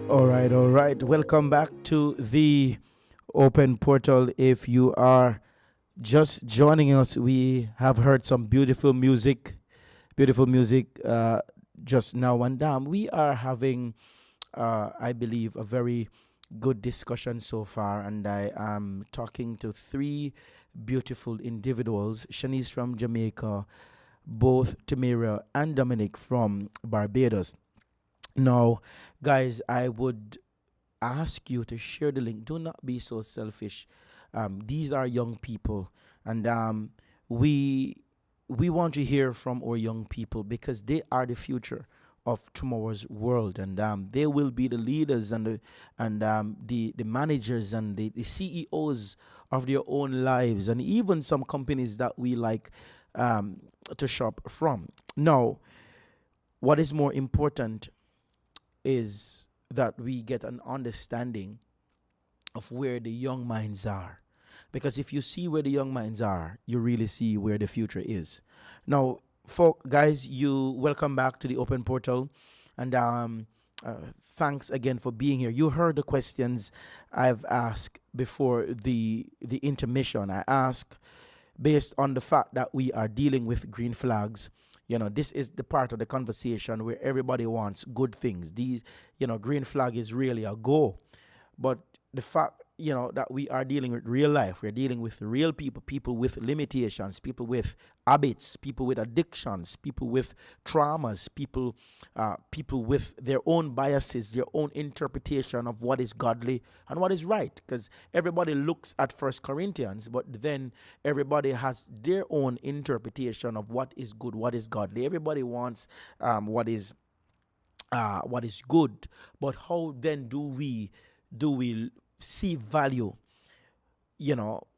All right. Welcome back to the open portal. If you are just joining us, we have heard some beautiful music just now. And we are having, I believe, a very good discussion so far. And I am talking to three beautiful individuals: Shanice from Jamaica, both Tamira and Dominic from Barbados. Now, guys, I would ask you to share the link. Do not be so selfish. These are young people, and we we want to hear from our young people because they are the future of tomorrow's world, and they will be the leaders and the managers and the CEOs of their own lives, and even some companies that we like to shop from. Now, what is more important is that we get an understanding of where the young minds are. Because if you see where the young minds are, you really see where the future is. Now, for guys, you welcome back to the open portal, and thanks again for being here. You heard the questions I've asked before the intermission. I asked based on the fact that we are dealing with green flags. This is the part of the conversation where everybody wants good things. These, green flag is really a go. But the fact, that we are dealing with real life, we're dealing with real people, people with limitations, people with habits, people with addictions, people with traumas, people with their own biases, their own interpretation of what is godly and what is right. Because everybody looks at First Corinthians, but then everybody has their own interpretation of what is good, what is godly. Everybody wants what is good, but how then do we see value,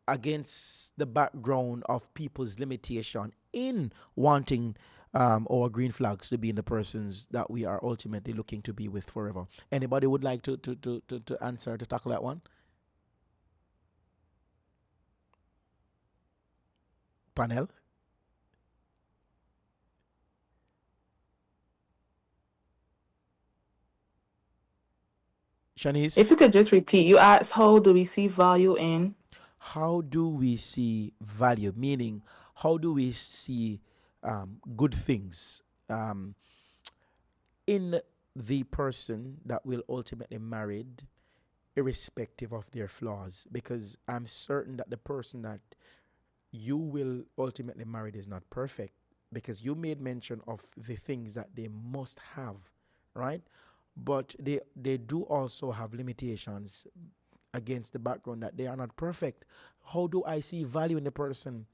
against the background of people's limitation in wanting our green flags to be in the persons that we are ultimately looking to be with forever? Anybody would like to answer, to tackle that one? Panel? Shanice? If you could just repeat, you asked how do we see value in? How do we see value? Meaning, how do we see good things in the person that will ultimately married, irrespective of their flaws? Because I'm certain that the person that you will ultimately marry is not perfect, because you made mention of the things that they must have, right? But they do also have limitations against the background that they are not perfect. How do I see value in the person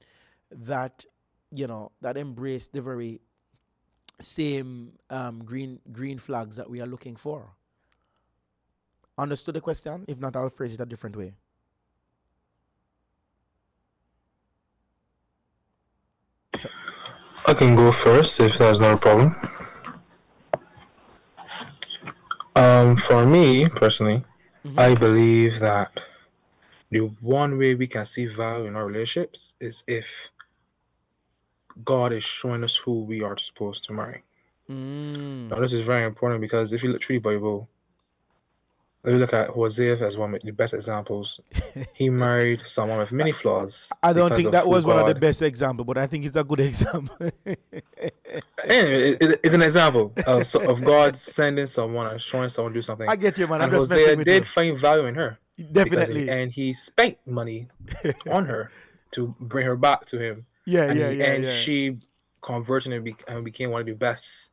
that that embrace the very same green flags that we are looking for? Understood the question? If not, I'll phrase it a different way. I can go first if that's not a problem. For me personally, I believe that the one way we can see value in our relationships is if God is showing us who we are supposed to marry. Now, this is very important because if you look through the Bible, if you look at Hosea as one of the best examples, he married someone with many flaws I don't because think of that who was one of the God. best examples, but I think it's a good example. Anyway, it's an example of God sending someone and showing someone to do something. I get you, man. I'm And just Hosea messing with you. did find value in her because Definitely. he spent money on her to bring her back to him. Yeah, And yeah. she converted and became one of the best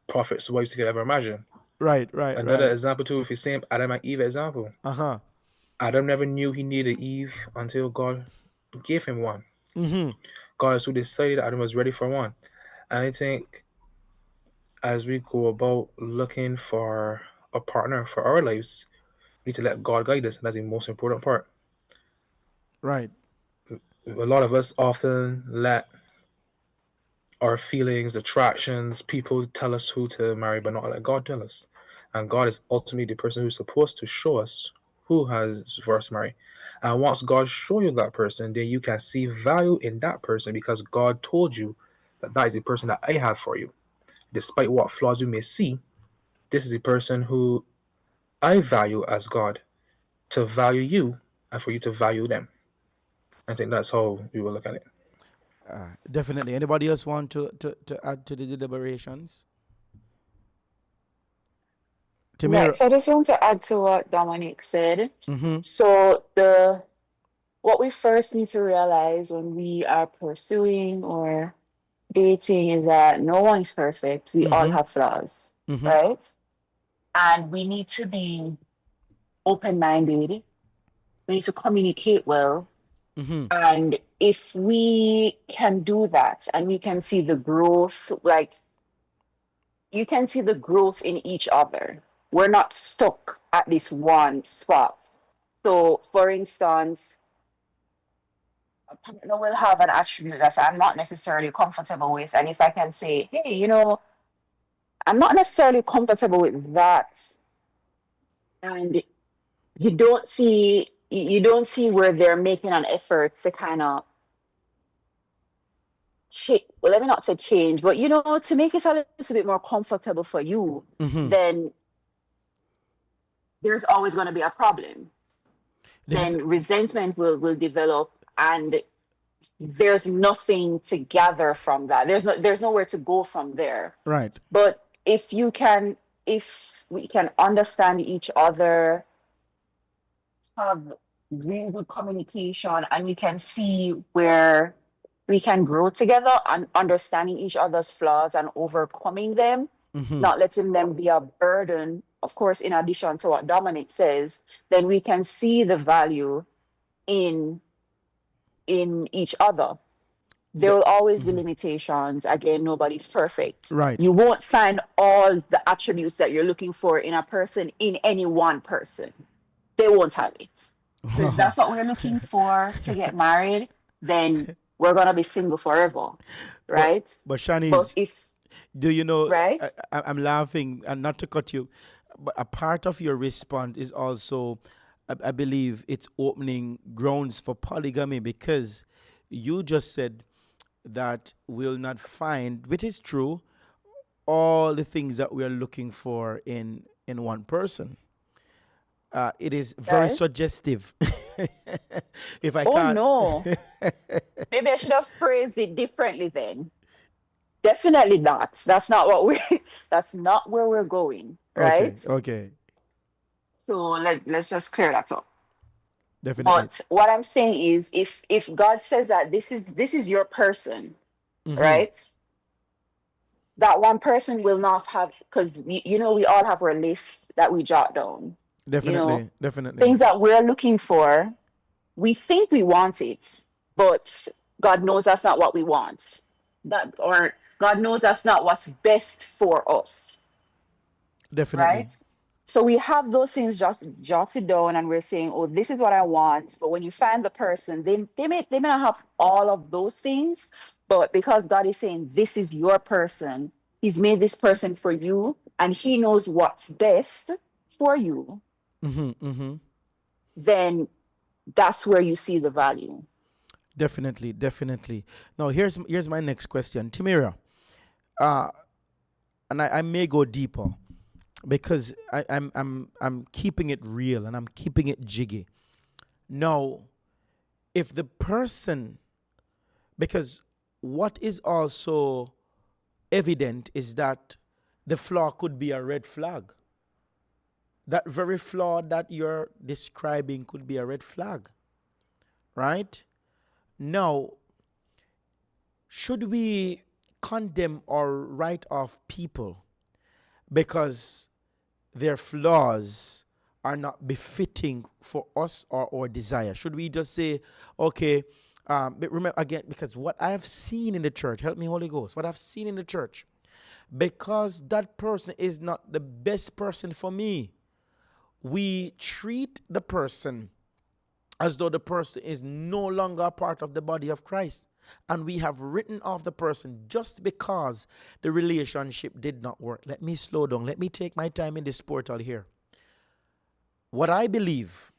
prophets wives you could ever imagine. Right. Another example too, if you same Adam and Eve example. Uh-huh. Adam never knew he needed Eve until God gave him one. Mm-hmm. God is who decided Adam was ready for one. And I think as we go about looking for a partner for our lives, we need to let God guide us. And that's the most important part. Right. A lot of us often let our feelings, attractions, people tell us who to marry, but not let God tell us. And God is ultimately the person who's supposed to show us who has for us to marry. And once God show you that person, then you can see value in that person because God told you that that is the person that I have for you. Despite what flaws you may see, this is the person who I value as God to value you and for you to value them. I think that's how we will look at it. Definitely. Anybody else want to add to the deliberations? Tamira. Next, I just want to add to what Dominic said. Mm-hmm. So the what we first need to realize when we are pursuing or dating is that no one is perfect. We all Mm-hmm. have flaws, Mm-hmm. right? And we need to be open-minded. We need to communicate well. Mm-hmm. And if we can do that and we can see the growth, like you can see the growth in each other. We're not stuck at this one spot. So, for instance, a partner will have an attribute that I'm not necessarily comfortable with. And if I can say, hey, I'm not necessarily comfortable with that, and you don't see where they're making an effort to kind of well, let me not say change, but to make it a little bit more comfortable for you, Mm-hmm. then there's always going to be a problem. This is Then resentment will develop, and there's nothing to gather from that. There's nowhere to go from there. right. But if we can understand each other, have really good communication, and you can see where we can grow together and understanding each other's flaws and overcoming them, Mm-hmm. not letting them be a burden, of course, in addition to what Dominic says, then we can see the value in each other. There The- will always be limitations. Again, nobody's perfect. right. You won't find all the attributes that you're looking for in a person in any one person. They won't have it. So if that's what we're looking for to get married, then we're gonna be single forever, but right? but But Shanice, if do you know? right, I'm laughing, and not to cut you, but a part of your response is also, I believe, it's opening grounds for polygamy because you just said that we'll not find, which is true, all the things that we are looking for in one person. It is very right? suggestive. If I Oh can't, no, maybe I should have phrased it differently then. Definitely not. That's not what we. That's not where we're going, right? okay, okay, So let's just clear that up. definitely. But what I'm saying is, if God says that this is your person, Mm-hmm. right? That one person will not have, because we all have our list that we jot down. You know, Definitely, definitely. things that we're looking for. We think we want it, but God knows that's not what we want. Or God knows that's not what's best for us, Definitely. right? So we have those things jotted down, and we're saying, "Oh, this is what I want." But when you find the person, they may not have all of those things, but because God is saying, "This is your person," He's made this person for you, and He knows what's best for you. Mm-hmm, mm-hmm. Then that's where you see the value. Definitely, definitely. Now here's my next question, Timira. Uh, and I may go deeper because I'm keeping it real and I'm keeping it jiggy. Now, if the person, because what is also evident is that the flaw could be a red flag. That very flaw that you're describing could be a red flag, right? Now, should we condemn or write off people because their flaws are not befitting for us or our desire? Should we just say, okay, but remember again, because what I have seen in the church, help me, Holy Ghost, what I've seen in the church, because that person is not the best person for me, we treat the person as though the person is no longer a part of the body of Christ. And we have written off the person just because the relationship did not work. Let me slow down. Let me take my time in this portal here. What I believe,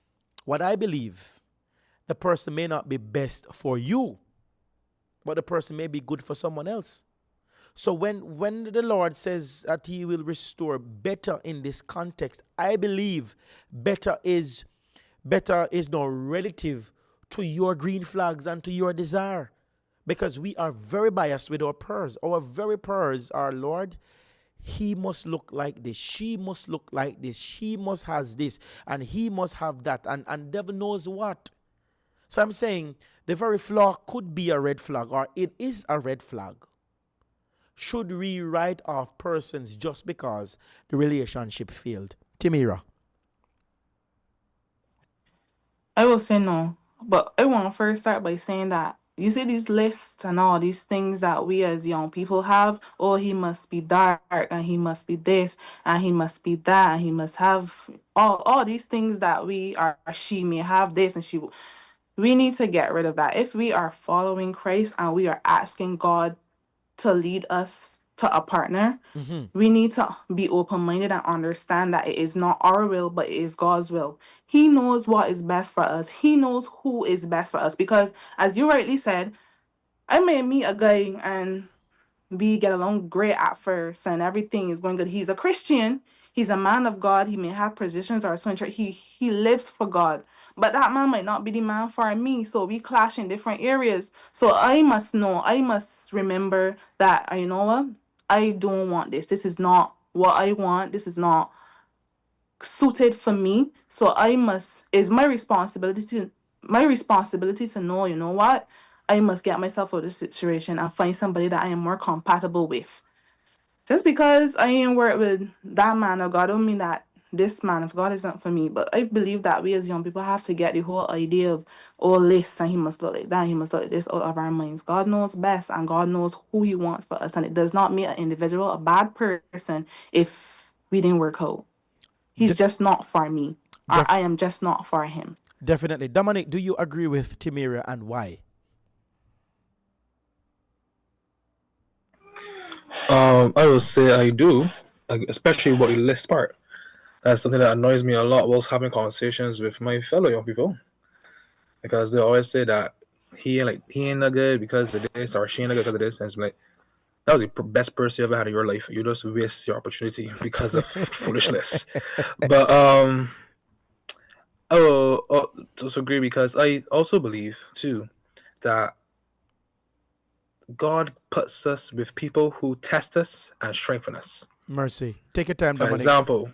the person may not be best for you, but the person may be good for someone else. So when the Lord says that he will restore better in this context, I believe better is now relative to your green flags and to your desire. Because we are very biased with our prayers. Our very prayers are, Lord, he must look like this, she must look like this, she must has this, and he must have that, and devil knows what. So I'm saying the very flaw could be a red flag, or it is a red flag. Should we write off persons just because the relationship failed? Timira. I will say no, but I want to first start by saying that you see these lists and all these things that we as young people have. Oh, he must be dark, and he must be this, and he must be that, and he must have all these things that we are. She may have this, and she. We need to get rid of that. If we are following Christ and we are asking God to lead us to a partner, we need to be open-minded and understand that it is not our will, but it is God's will. He knows what is best for us. He knows who is best for us. Because as you rightly said, I may meet a guy and we get along great at first and everything is going good. He's a Christian. He's a man of God. He may have positions or so in church. He lives for God. But that man might not be the man for me. So we clash in different areas. So I must know, I must remember that, you know what? I don't want this. This is not what I want. This is not suited for me. So it's my responsibility to know, you know what? I must get myself out of this situation and find somebody that I am more compatible with. Just because I ain't work with that man of God don't mean that this man of God isn't for me. But I believe that we as young people have to get the whole idea of all this and he must look like that, he must look like this out of our minds. God knows best and God knows who he wants for us. And it does not make an individual a bad person if we didn't work out. He's just not for me. Or I am just not for him. Definitely. Dominic, do you agree with Timira, and why? I will say I do, especially what you list part. That's something that annoys me a lot whilst having conversations with my fellow young people, because they always say that he ain't no good because of this, or she ain't no good because of this, and it's like, that was the best person you ever had in your life. You just waste your opportunity because of foolishness. But I will disagree, because I also believe too that God puts us with people who test us and strengthen us. Mercy. Take your time, For Dominic. example,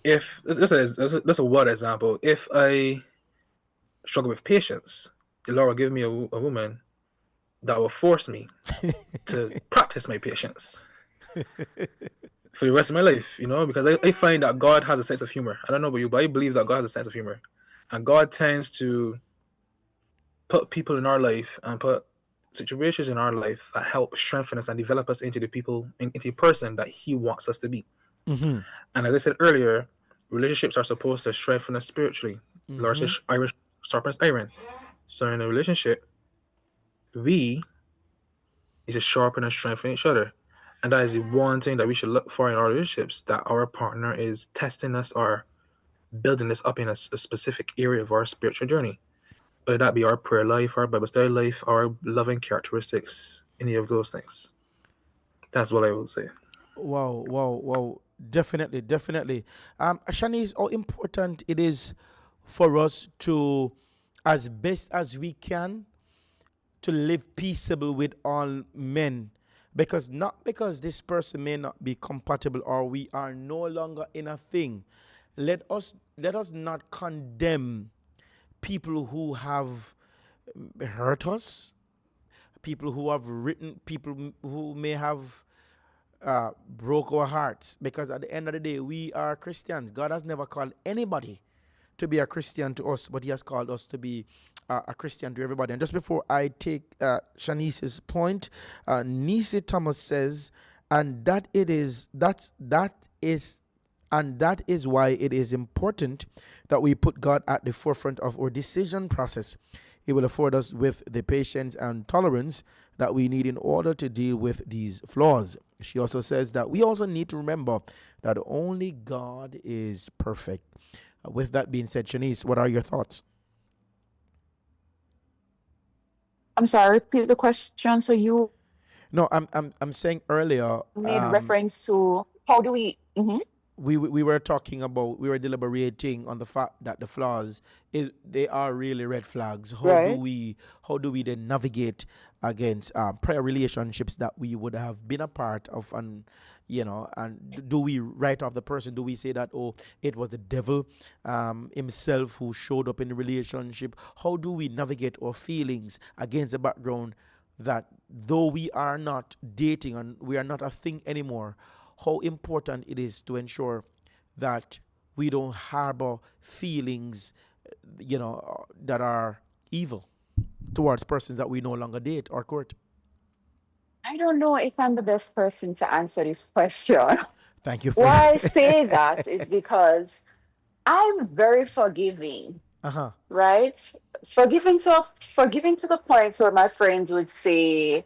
if this is a word example, if I struggle with patience, the Lord will give me a woman that will force me to practice my patience for the rest of my life, because I find that God has a sense of humor. I don't know about you, but I believe that God has a sense of humor. And God tends to put people in our life and put situations in our life that help strengthen us and develop us into the person that he wants us to be. Mm-hmm. And as I said earlier, relationships are supposed to strengthen us spiritually. Mm-hmm. Lord says, iron sharpens iron. So in a relationship, we need to sharpen and strengthen each other. And that is the one thing that we should look for in our relationships, that our partner is testing us or building us up in a specific area of our spiritual journey. Whether that be our prayer life, our Bible study life, our loving characteristics, any of those things. That's what I will say. Wow. Definitely. Shanice, how important it is for us to, as best as we can, to live peaceable with all men. Not because this person may not be compatible or we are no longer in a thing. Let us not condemn people who have hurt us, people who have people who may have broke our hearts, because at the end of the day, we are Christians. God has never called anybody to be a Christian to us, but he has called us to be a Christian to everybody. And just before I take Shanice's point, Nisi Thomas says, and that is why it is important that we put God at the forefront of our decision process. It will afford us with the patience and tolerance that we need in order to deal with these flaws. She also says that we also need to remember that only God is perfect. With that being said, Shanice, what are your thoughts? I'm sorry, repeat the question. So you No, I'm saying earlier, made reference to how do we we were talking about, we were deliberating on the fact that the flaws is, they are really red flags. right? How do we then navigate against prior relationships that we would have been a part of, and do we write off the person? Do we say that, oh, it was the devil himself who showed up in the relationship? How do we navigate our feelings against the background that though we are not dating and we are not a thing anymore, how important it is to ensure that we don't harbor feelings, that are evil towards persons that we no longer date or court. I don't know if I'm the best person to answer this question. Thank you for. Why I say that is because I'm very forgiving, Uh-huh. right? Forgiving to the point where my friends would say,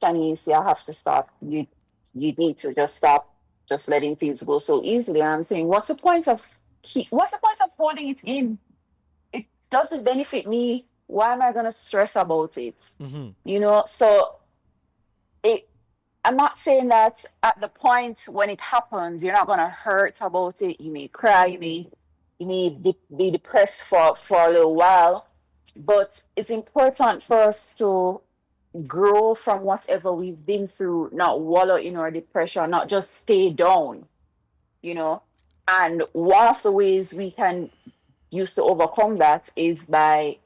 Shanice, you have to stop. You need to just stop just letting things go so easily. And I'm saying, what's the point of holding it in? It doesn't benefit me. Why am I gonna stress about it? Mm-hmm. So it I'm not saying that at the point when it happens, you're not gonna hurt about it. You may cry, you may be depressed for a little while, but it's important for us to grow from whatever we've been through, not wallow in our depression, not just stay down, you know. And one of the ways we can use to overcome that is by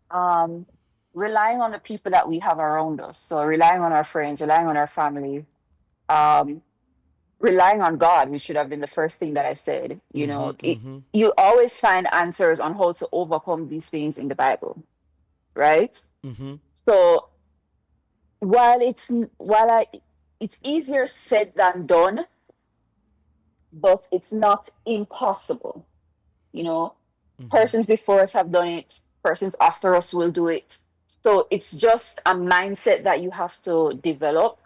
um, relying on the people that we have around us. So relying on our friends, relying on our family, um, relying on God, which should have been the first thing that I said. Mm-hmm. Mm-hmm. You always find answers on how to overcome these things in the Bible, right? Mm-hmm. So while it's easier said than done, but it's not impossible. You know, Mm-hmm. persons before us have done it, persons after us will do it. So it's just a mindset that you have to develop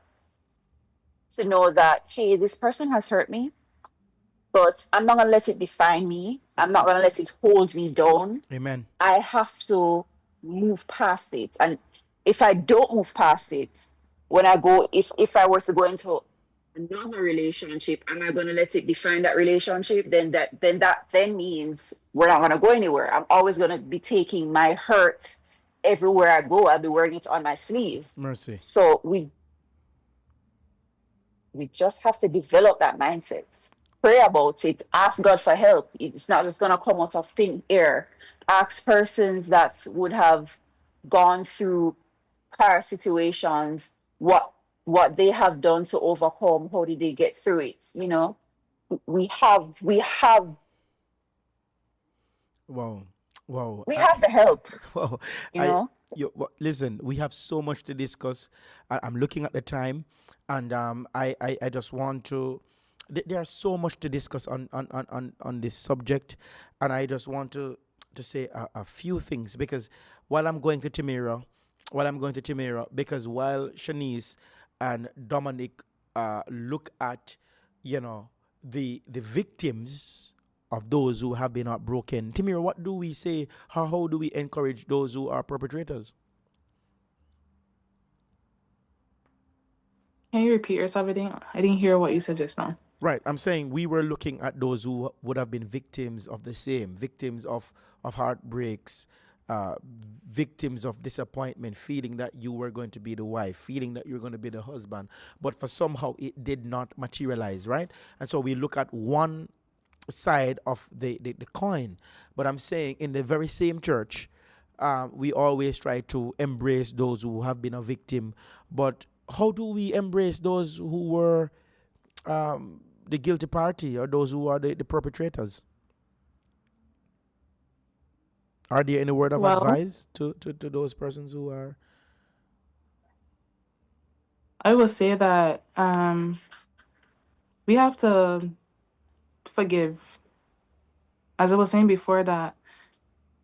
to know that, hey, this person has hurt me, but I'm not gonna let it define me. I'm not gonna let it hold me down. Amen. I have to move past it. And if I don't move past it, if I were to go into another relationship, am I gonna let it define that relationship? Then means we're not gonna go anywhere. I'm always gonna be taking my hurt everywhere I go. I'll be wearing it on my sleeve. Mercy. So we just have to develop that mindset. Pray about it. Ask God for help. It's not just gonna come out of thin air. Ask persons that would have gone through prior situations what they have done to overcome. How did they get through it? We have Wow. Wow. we have the help. Wow. You know. Listen, we have so much to discuss. I'm looking at the time, and I just want to. There's so much to discuss on this subject, and I just want to say a few things, because while I'm going to Timira, because while Shanice and Dominic look at, the victims of those who have been heartbroken. Timir, what do we say? How do we encourage those who are perpetrators? Can you repeat yourself? I didn't hear what you said just now. Right. I'm saying we were looking at those who would have been victims of the same, victims of heartbreaks, uh, victims of disappointment, feeling that you were going to be the wife, feeling that you're going to be the husband, but for somehow it did not materialize, right? And so we look at one side of the coin. But I'm saying in the very same church, we always try to embrace those who have been a victim. But how do we embrace those who were the guilty party, or those who are the perpetrators? Are there any word of Well, advice to those persons who are? I will say that we have to forgive. As I was saying before, that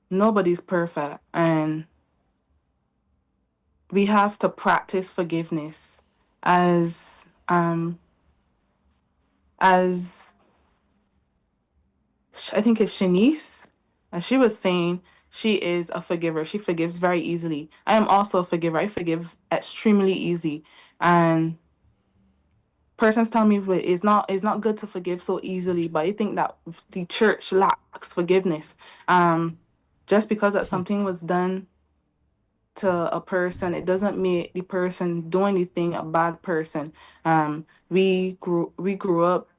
nobody's perfect, and we have to practice forgiveness. As I think it's Shanice, and she was saying she is a forgiver. She forgives very easily. I am also a forgiver. I forgive extremely easy, and persons tell me "But it's not good to forgive so easily." But I think that the church lacks forgiveness. Just because that something was done to a person, it doesn't make the person doing anything a bad person. We grew up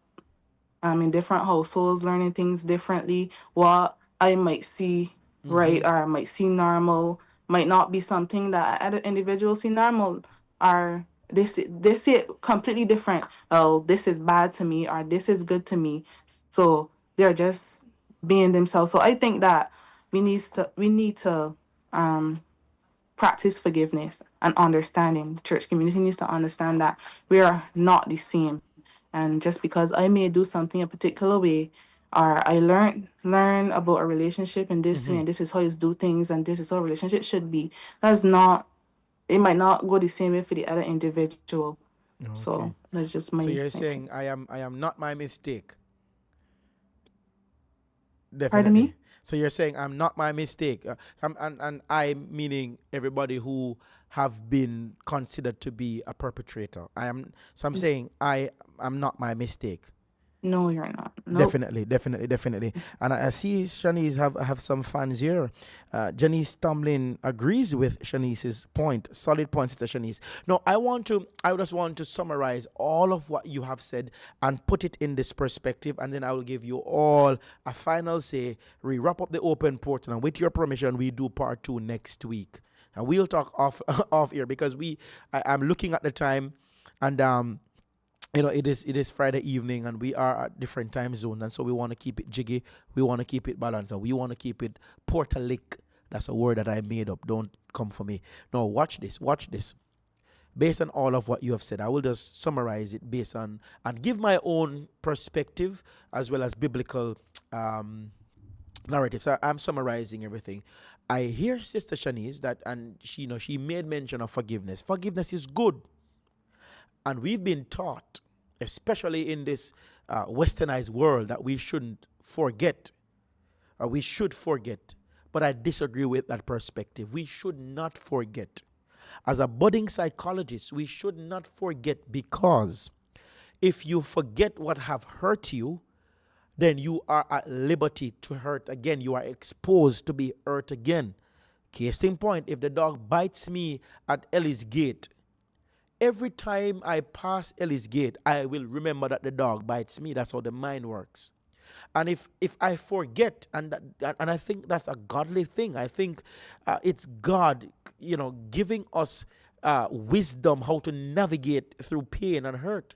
in different households, learning things differently. What I might see right or I might see normal might not be something that other individuals see normal, or they see it completely different. Oh, this is bad to me, or this is good to me. So they're just being themselves. So I think that we need to practice forgiveness and understanding. The church community needs to understand that we are not the same. And just because I may do something a particular way, or I learn about a relationship in this way, and this is how you do things, and this is how a relationship should be, that's not, it might not go the same way for the other individual. Okay. So that's just So my you're thing. saying I am not my mistake. Pardon Definitely. me? So you're saying I'm not my mistake. And I meaning everybody who have been considered to be a perpetrator. I'm saying I am not my mistake. No, you're not. Nope. Definitely, definitely, definitely. And I see Shanice have some fans here. Janice Tomlin agrees with Shanice's point. Solid point, Sister Shanice. No, I just want to summarize all of what you have said and put it in this perspective, and then I will give you all a final say. We wrap up the open portal, and with your permission, we do part 2 next week. And we'll talk off off here because I'm looking at the time, and it is Friday evening, and we are at different time zones, and so we want to keep it jiggy, we want to keep it balanced, and we want to keep it portalic. That's a word that I made up. Don't come for me. No, watch this. Watch this. Based on all of what you have said, I will just summarize it based on and give my own perspective as well as biblical narrative. So I'm summarizing everything. I hear Sister Shanice that, and she made mention of forgiveness. Forgiveness is good. And we've been taught, especially in this westernized world, that we shouldn't forget, or we should forget. But I disagree with that perspective. We should not forget. As a budding psychologist, we should not forget, because if you forget what have hurt you, then you are at liberty to hurt again. You are exposed to be hurt again. Case in point, if the dog bites me at Ellie's gate, every time I pass Ellie's gate, I will remember that the dog bites me. That's how the mind works. And if I forget, and I think that's a godly thing. I think it's God, giving us wisdom how to navigate through pain and hurt.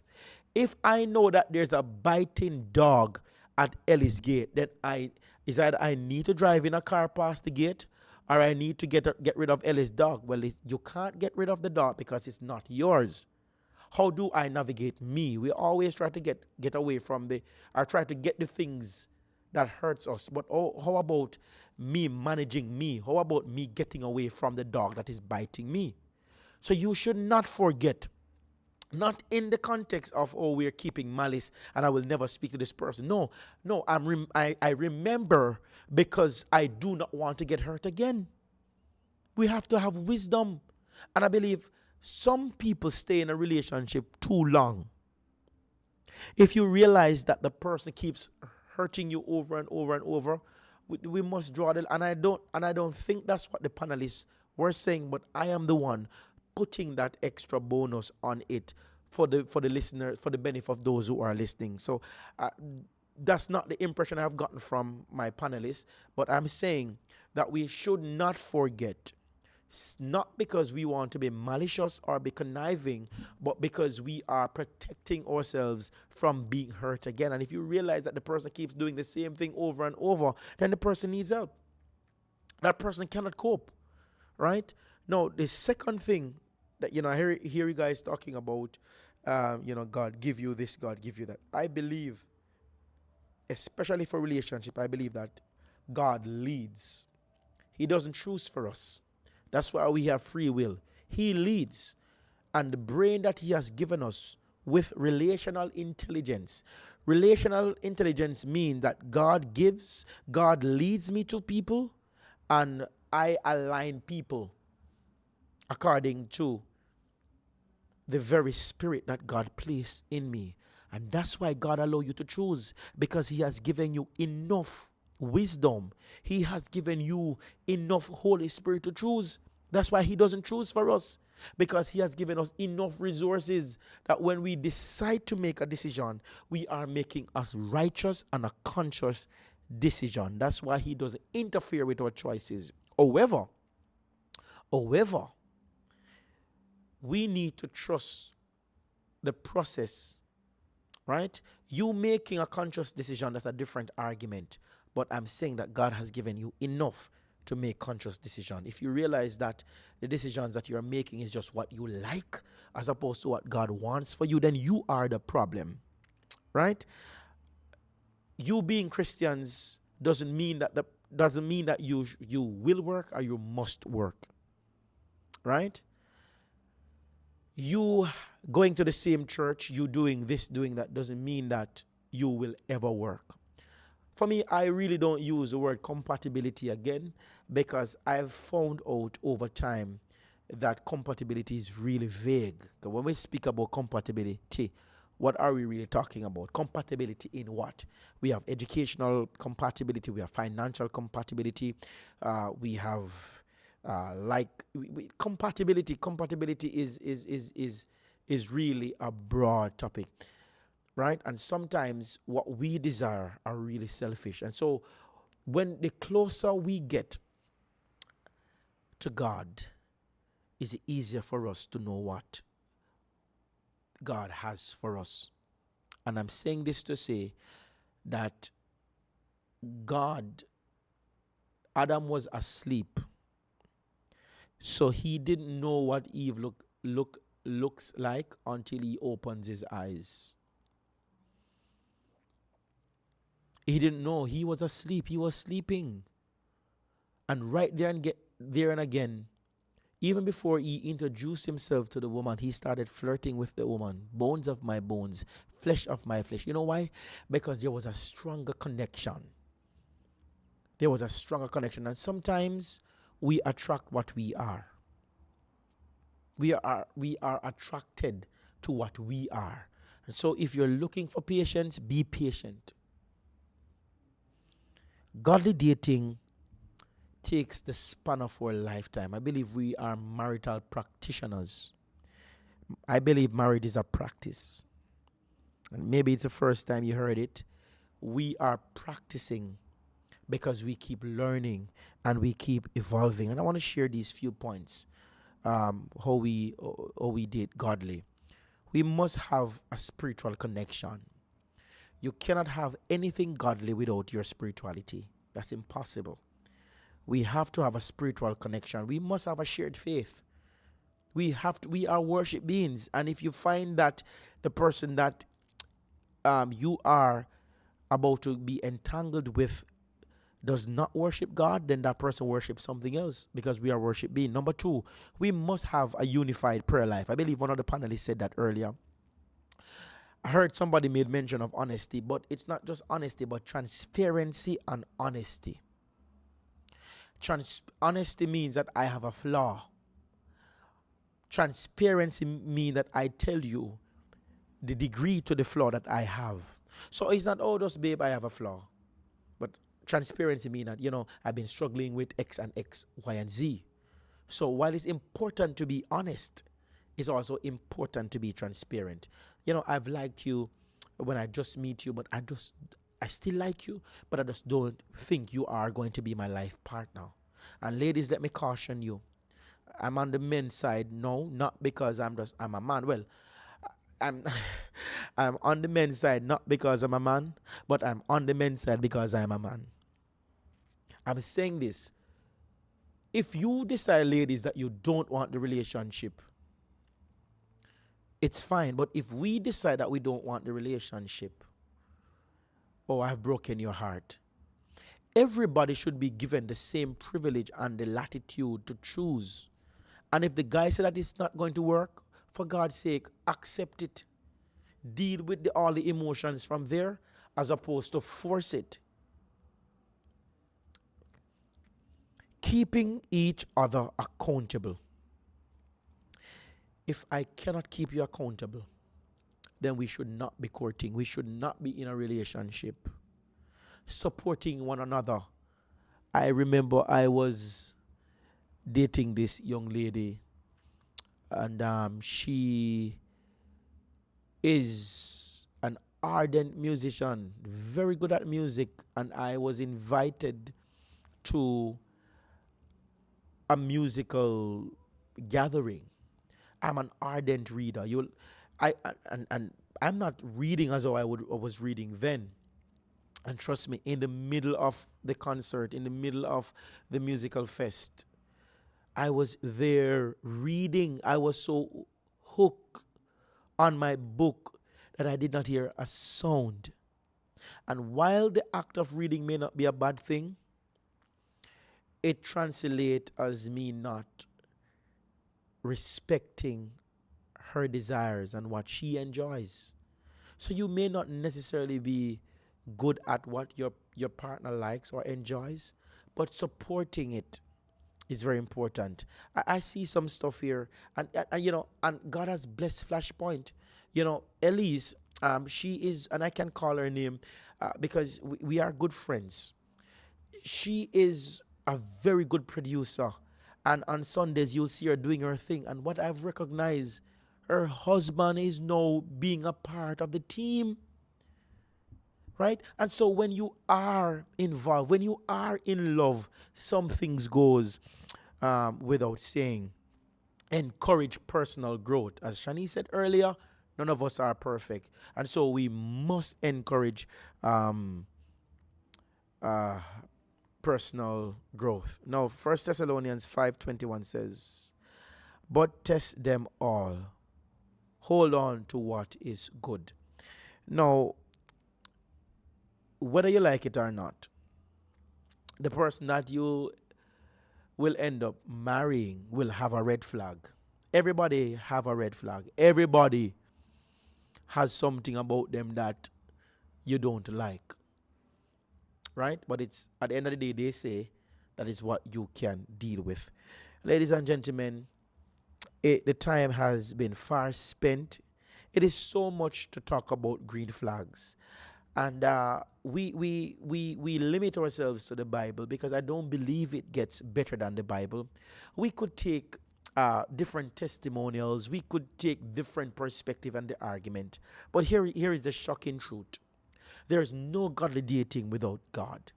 If I know that there's a biting dog at Ellie's gate, then either I need to drive in a car past the gate, or I need to get rid of Ellie's dog. Well, you can't get rid of the dog because it's not yours. How do I navigate me? We always try to get away from or try to get the things that hurts us. But how about me managing me? How about me getting away from the dog that is biting me? So you should not forget. Not in the context of, we're keeping malice and I will never speak to this person. No, I remember because I do not want to get hurt again. We have to have wisdom. And I believe some people stay in a relationship too long. If you realize that the person keeps hurting you over and over and over, we must draw the, and I don't think that's what the panelists were saying, but I am the one putting that extra bonus on it for the listener, for the benefit of those who are listening. So that's not the impression I've gotten from my panelists, but I'm saying that we should not forget, not because we want to be malicious or be conniving, but because we are protecting ourselves from being hurt again. And if you realize that the person keeps doing the same thing over and over, then the person needs help. That person cannot cope, right? Now, the second thing that, I hear you guys talking about, God give you this, God give you that. I believe, especially for relationship, I believe that God leads. He doesn't choose for us. That's why we have free will. He leads. And the brain that he has given us with relational intelligence. Relational intelligence means that God gives, God leads me to people, and I align people according to the very spirit that God placed in me. And that's why God allow you to choose, because he has given you enough wisdom. He has given you enough Holy Spirit to choose. That's why he doesn't choose for us, because he has given us enough resources that when we decide to make a decision, we are making us righteous and a conscious decision. That's why he doesn't interfere with our choices. However, we need to trust the process, right? You making a conscious decision, that's a different argument. But I'm saying that God has given you enough to make conscious decision. If you realize that the decisions that you're making is just what you like as opposed to what God wants for you, then you are the problem, right? You being Christians doesn't mean that you will work or you must work, right? You going to the same church, you doing this, doing that, doesn't mean that you will ever work. For me, I really don't use the word compatibility again, because I've found out over time that compatibility is really vague. So when we speak about compatibility, what are we really talking about? Compatibility in what? We have educational compatibility, we have financial compatibility, we have compatibility. Compatibility is really a broad topic, right? And sometimes what we desire are really selfish. And so when the closer we get to God, is easier for us to know what God has for us. And I'm saying this to say that Adam was asleep, so he didn't know what Eve looks like until he opens his eyes. He didn't know. He was asleep. He was sleeping. And right there and again, even before he introduced himself to the woman, he started flirting with the woman. Bones of my bones, flesh of my flesh. You know why? Because there was a stronger connection. There was a stronger connection. And sometimes we attract what we are. We are attracted to what we are. And so if you're looking for patience, be patient. Godly dating takes the span of our lifetime. I believe we are marital practitioners. I believe marriage is a practice. And maybe it's the first time you heard it. We are practicing because we keep learning and we keep evolving. And I want to share these few points, how we date godly. We must have a spiritual connection. You cannot have anything godly without your spirituality. That's impossible. We have to have a spiritual connection. We must have a shared faith. We are worship beings. And if you find that the person that you are about to be entangled with does not worship God, then that person worships something else, because we are worship beings. Number two, we must have a unified prayer life. I believe one of the panelists said that earlier. I heard somebody made mention of honesty, but it's not just honesty, but transparency and honesty. Honesty means that I have a flaw. Transparency means that I tell you the degree to the flaw that I have. So it's not, oh, just babe, I have a flaw. But transparency means that, I've been struggling with X and X, Y, and Z. So while it's important to be honest, it's also important to be transparent. I've liked you when I just meet you, but I still like you, but I just don't think you are going to be my life partner. And ladies, let me caution you. I'm on the men's side, no, not because I'm a man. Well, I'm I'm on the men's side not because I'm a man, but I'm on the men's side because I'm a man. I'm saying this. If you decide, ladies, that you don't want the relationship, it's fine. But if we decide that we don't want the relationship, oh, I've broken your heart. Everybody should be given the same privilege and the latitude to choose. And if the guy said that it's not going to work, for God's sake, accept it. Deal with all the emotions from there as opposed to force it. Keeping each other accountable. If I cannot keep you accountable, then we should not be courting. We should not be in a relationship. Supporting one another. I remember I was dating this young lady, and she is an ardent musician, very good at music, and I was invited to a musical gathering. I'm an ardent reader. And I'm not reading as though I was reading then. And trust me, in the middle of the concert, in the middle of the musical fest, I was there reading. I was so hooked on my book that I did not hear a sound. And while the act of reading may not be a bad thing, it translates as me not respecting her desires and what she enjoys. So you may not necessarily be good at what your partner likes or enjoys, but supporting it is very important. I see some stuff here, and God has blessed Flashpoint. Elise, she is, and I can call her name because we are good friends. She is a very good producer, and on Sundays you'll see her doing her thing. And what I've recognized, her husband is now being a part of the team. Right? And so when you are involved, when you are in love, some things goes without saying. Encourage personal growth. As Shani said earlier, none of us are perfect. And so we must encourage personal growth. Now, 1 Thessalonians 5:21 says, but test them all. Hold on to what is good. Now, whether you like it or not, the person that you will end up marrying will have a red flag. Everybody have a red flag. Everybody has something about them that you don't like. Right? But it's at the end of the day, they say that is what you can deal with. Ladies and gentlemen, the time has been far spent. It is so much to talk about green flags. And we limit ourselves to the Bible because I don't believe it gets better than the Bible. We could take different testimonials. We could take different perspective and the argument. But here is the shocking truth. There is no godly dating without God.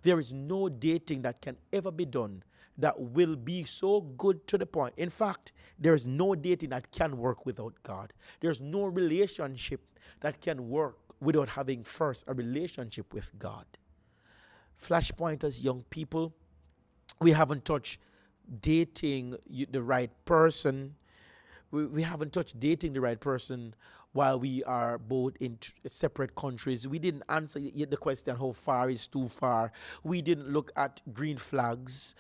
There is no dating that can ever be done that will be so good to the point. In fact, there is no dating that can work without God. There's no relationship that can work without having first a relationship with God. Flashpointers, young people, we haven't touched dating the right person. We haven't touched dating the right person while we are both in separate countries. We didn't answer yet the question, how far is too far. We didn't look at green flags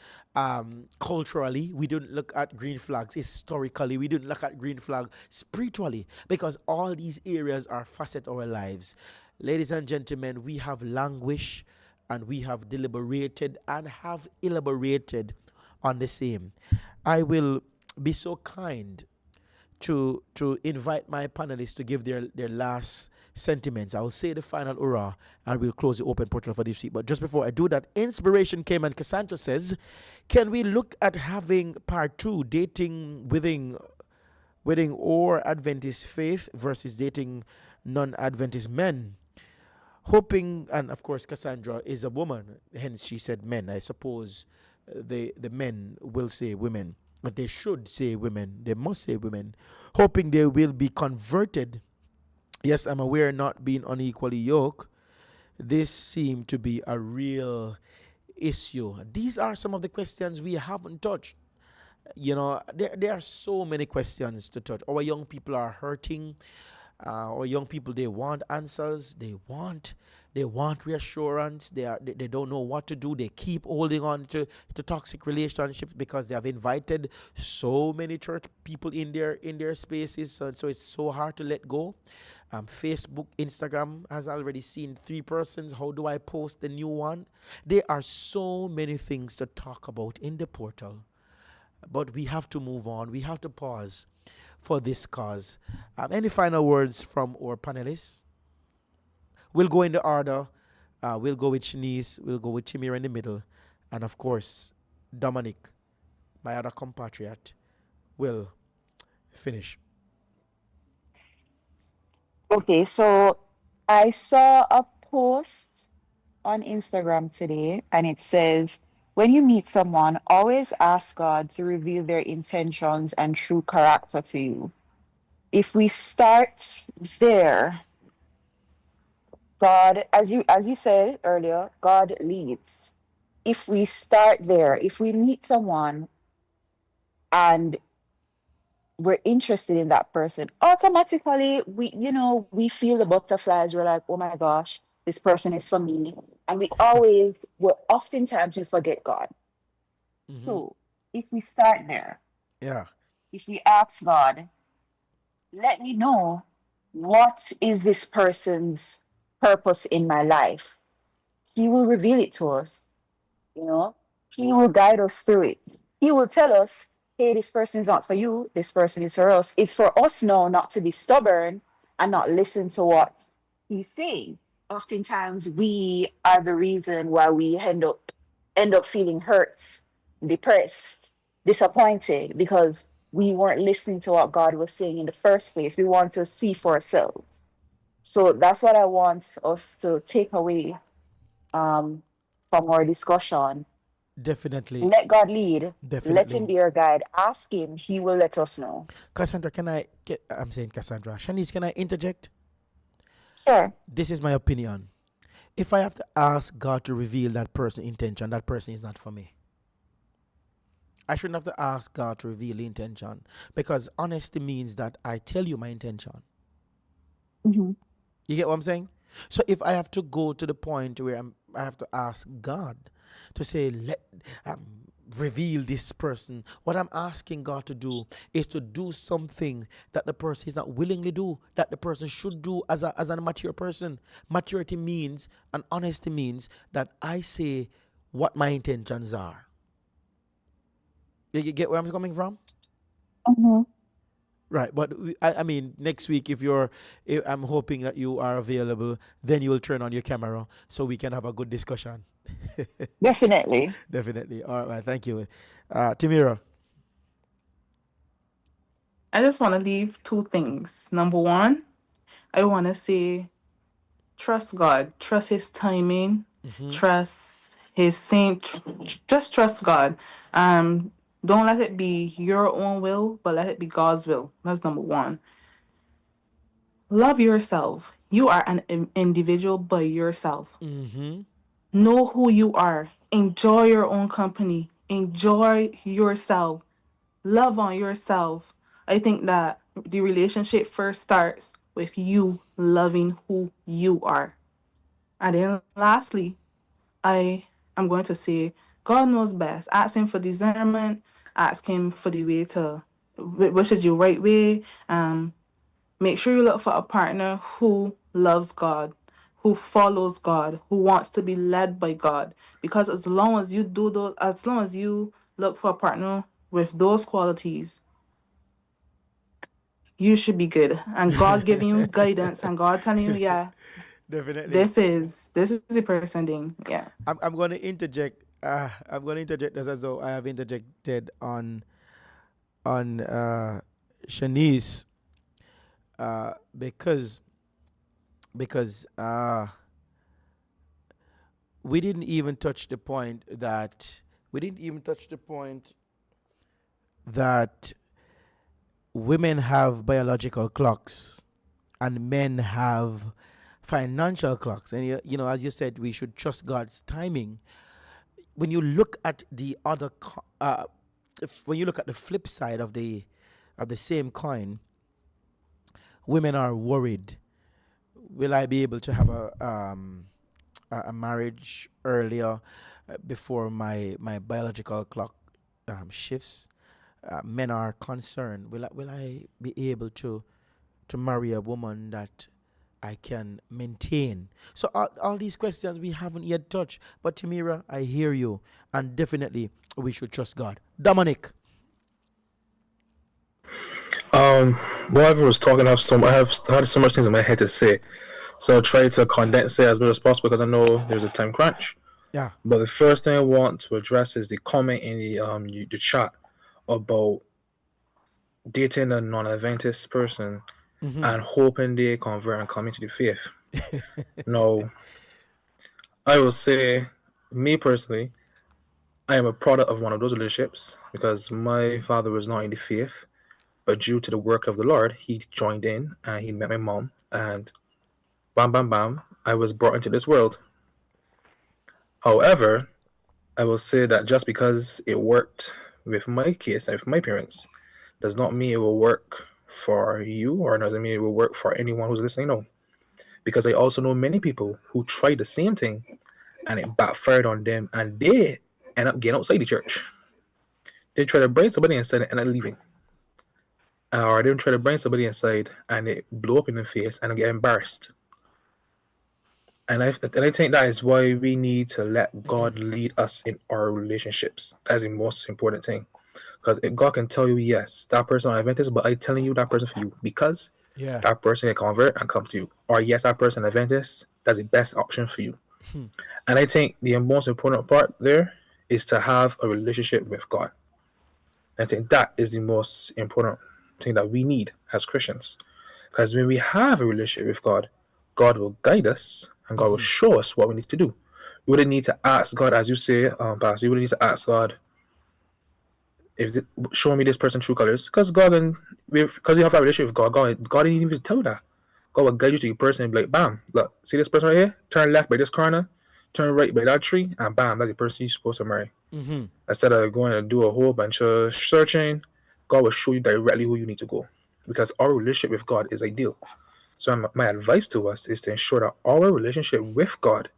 culturally. We didn't look at green flags historically. We didn't look at green flag spiritually, because all these areas are facet of our lives. Ladies and gentlemen, we have languished and we have deliberated and have elaborated on the same. I will be so kind to invite my panelists to give their last sentiments. I will say the final hurrah and we'll close the open portal for this week. But just before I do that, inspiration came and Cassandra says, can we look at having part 2, dating within or Adventist faith versus dating non-Adventist men? Hoping, and of course Cassandra is a woman, hence she said men. I suppose the men will say women. But they should say women. They must say women. Hoping they will be converted. Yes, I'm aware, not being unequally yoked. This seemed to be a real issue. These are some of the questions we haven't touched. There are so many questions to touch. Our young people are hurting. Our young people, they want answers. They want reassurance. They don't know what to do. They keep holding on to toxic relationships because they have invited so many church people in their spaces. So it's so hard to let go. Facebook, Instagram has already seen 3 persons. How do I post the new one? There are so many things to talk about in the portal, but we have to move on. We have to pause for this cause. Any final words from our panelists? We'll go in the order. We'll go with Shanice. We'll go with Chimira in the middle. And of course, Dominic, my other compatriot, will finish. Okay, so I saw a post on Instagram today, and it says, when you meet someone, always ask God to reveal their intentions and true character to you. If we start there, God, as you said earlier, God leads. If we start there, if we meet someone and we're interested in that person, automatically we feel the butterflies. We're like, oh my gosh, this person is for me. And oftentimes we forget God. Mm-hmm. So if we start there, Yeah, if we ask God, let me know, what is this person's purpose in my life? He will reveal it to us. You know, he will guide us through it. He will tell us, hey, this person is not for you, this person is for us. It's for us now not to be stubborn and not listen to what he's saying. Oftentimes we are the reason why we end up feeling hurt, depressed, disappointed, because we weren't listening to what God was saying in the first place. We want to see for ourselves. So that's what I want us to take away from our discussion. definitely, Let God lead. Let Him definitely. be your guide. Ask Him. He will let us know. Cassandra, I'm saying Cassandra. Shanice, can I interject? Sure. This is my opinion. If I have to ask God to reveal that person intention, that person is not for me. I shouldn't have to ask God to reveal the intention, because honesty means that I tell you my intention. Hmm. You get what I'm saying? So if I have to go to the point where I have to ask God to say, um, reveal this person, what I'm asking God to do is to do something that the person is not willingly do, that the person should do as a mature person. Maturity means, and honesty means, that I say what my intentions are. You get where I'm coming from? Hmm. Right, but I mean, next week, if I'm hoping that you are available, then you will turn on your camera so we can have a good discussion. Definitely. Definitely. All right, thank you. Timira. I just want to leave 2 things. Number one, I want to say trust God, trust His timing, Mm-hmm. trust His saint, just trust God. Um, don't let it be your own will, but let it be God's will. That's number one. Love yourself. You are an individual by yourself. Mm-hmm. Know who you are. Enjoy your own company. Enjoy yourself. Love on yourself. I think that the relationship first starts with you loving who you are. And then lastly, I am going to say God knows best. Ask Him for discernment. Ask Him for the way to, which is your right way. Make sure you look for a partner who loves God, who follows God, who wants to be led by God. Because as long as you do those, as long as you look for a partner with those qualities, you should be good. And God giving you guidance and God telling you, yeah, Definitely. this is the person thing. Yeah. I'm going to interject. I'm going to interject as though I have interjected on Shanice, because we didn't even touch the point that we didn't even touch the point that women have biological clocks and men have financial clocks. And as you said, we should trust God's timing. When you look at the other if when you look at the flip side of the same coin, women are worried. Will I be able to have a marriage earlier before my biological clock shifts? Men are concerned. Will I be able to marry a woman that I can maintain? So all these questions we haven't yet touched. But Tamira, I hear you, and definitely we should trust God. Dominic. Um, while everyone was talking, I had so much things in my head to say, so I'll try to condense it as much as possible because I know there's a time crunch. Yeah. But the first thing I want to address is the comment in the chat about dating a non-Adventist person and hoping they convert and come into the faith. No, I will say, me personally, I am a product of one of those relationships because my father was not in the faith, but due to the work of the Lord, he joined in and he met my mom, and bam, bam, bam, I was brought into this world. However, I will say that just because it worked with my case and with my parents does not mean it will work for you, or doesn't mean it will work for anyone who's listening. No, because I also know many people who tried the same thing and it backfired on them, and they end up getting outside the church. They try to bring somebody inside and end up leaving, or they try to bring somebody inside and it blow up in the face and get embarrassed. And I think that is why we need to let God lead us in our relationships. That's the most important thing. Because God can tell you, yes, that person is Adventist, but I'm telling you that person for you because Yeah. that person can convert and come to you. Or yes, that person is Adventist, that's the best option for you. And I think the most important part there is to have a relationship with God. I think that is the most important thing that we need as Christians. Because when we have a relationship with God, God will guide us and God will show us what we need to do. We wouldn't need to ask God, as you say, Pastor, you wouldn't need to ask God, show me this person true colors. Because because you have that relationship with God didn't even tell you that. God will guide you to the person and be like, bam, look, see this person right here? Turn left by this corner, turn right by that tree, and bam, that's the person you're supposed to marry. Instead of going to do a whole bunch of searching, God will show you directly who you need to go. Because our relationship with God is ideal. So my advice to us is to ensure that our relationship with God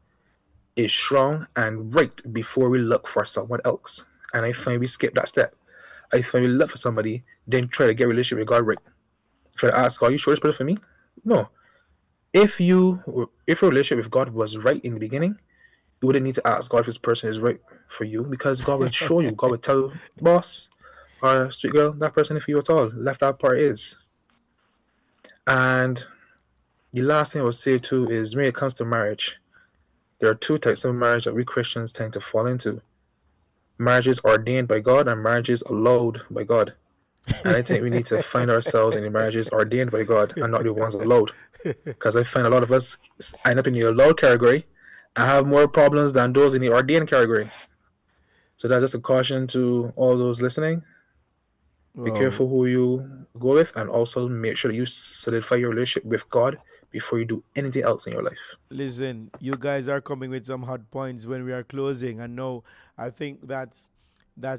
is strong and right before we look for someone else. And I find we skip that step. I find we look for somebody, then try to get a relationship with God right. Try to ask, are you sure this person for me? No. If your relationship with God was right in the beginning, you wouldn't need to ask God if this person is right for you because God will show you. God will tell boss or sweet girl, that person is for you at all. Left that part is. And the last thing I would say too is when it comes to marriage, there are two types of marriage that we Christians tend to fall into. Marriages ordained by God and marriages allowed by God. And I think we need to find ourselves in the marriages ordained by God and not the ones allowed. Because I find a lot of us end up in the allowed category and have more problems than those in the ordained category. So that's just a caution to all those listening. Be Well, careful who you go with, and also make sure that you solidify your relationship with God before you do anything else in your life. listen, you guys are coming with some hot points when we are closing, and no, I think that's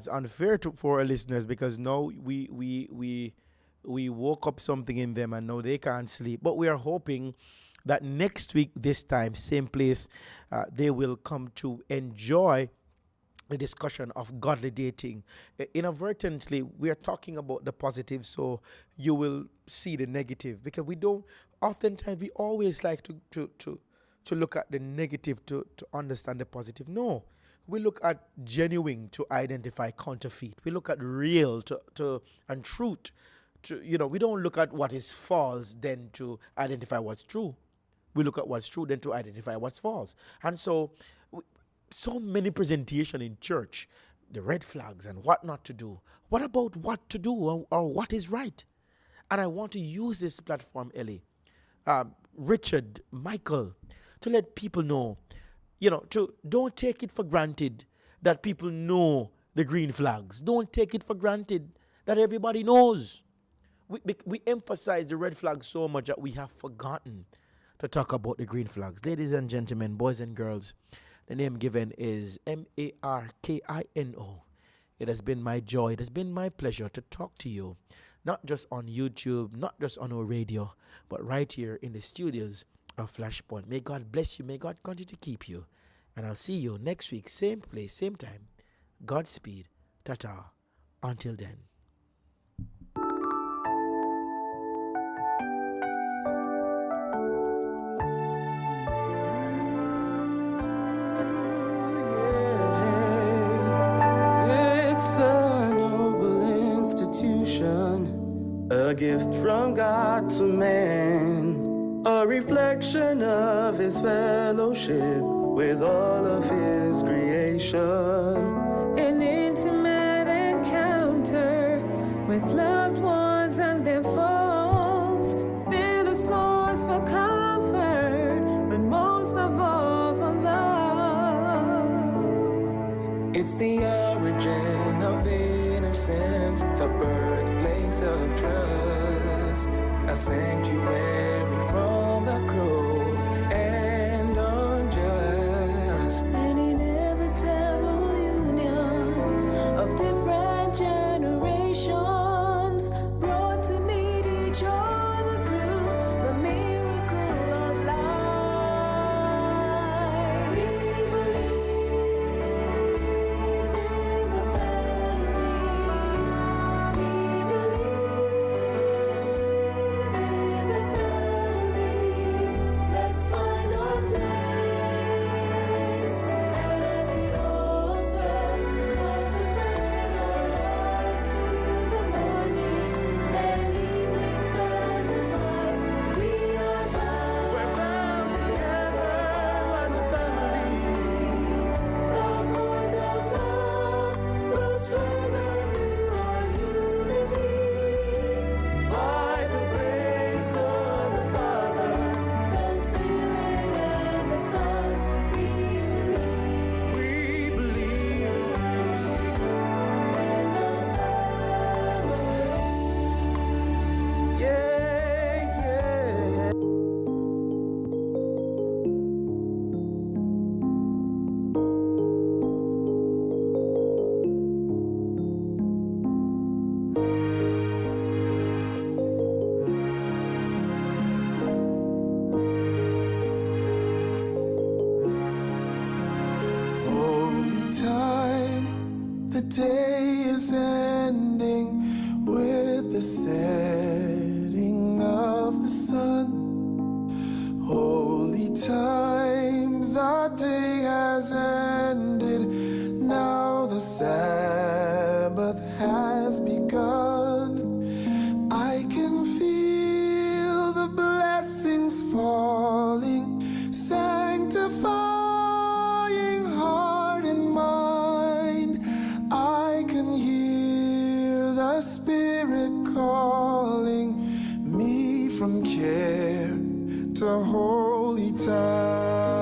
unfair for our listeners because now we woke up something in them, and now they can't sleep. But we are hoping that next week, this time, same place, they will come to enjoy the discussion of godly dating. Inadvertently, we are talking about the positive, so you will see the negative because we don't. Oftentimes, we always like to look at the negative to understand the positive. No, we look at genuine to identify counterfeit. We look at real to and truth. We don't look at what is false then to identify what's true. We look at what's true then to identify what's false. And so many presentation in church, the red flags and what not to do. What about what to do or what is right? And I want to use this platform, Ellie, Richard, Michael, to let people know, to don't take it for granted that people know the green flags. Don't take it for granted that everybody knows. We emphasize the red flags so much that we have forgotten to talk about the green flags. Ladies and gentlemen, boys and girls, the name given is Markino. It has been my joy, it has been my pleasure to talk to you, not just on YouTube, not just on our radio, but right here in the studios of Flashpoint. May God bless you. May God continue to keep you. And I'll see you next week, same place, same time. Godspeed. Ta-ta. Until then. It's a noble institution, a gift from God to man, a reflection of his fellowship with all of his creation. An intimate encounter with loved ones and their faults, still a source for comfort, but most of all for love. It's the origin of innocence, the birthplace of trust, a sanctuary from the cruel and unjust. An inevitable union of different generations, brought to meet each other through the miracle of life. We believe in the family. We believe in the family. Let's find our place at the altar, consecrate our lives through the morning and evening sacrifice. We are bound. We're bound together like a family. The cords of love grow stronger through our unity. By the grace of the Father, The Spirit and the Son, we believe we believe. in the family. Yeah, yeah. Holy time, the day is ending with the setting of the sun. Holy time, the day has ended, now the Sabbath has begun. I can feel the blessings falling, sanctifying heart and mind. I can hear the Spirit calling me from care to holy time.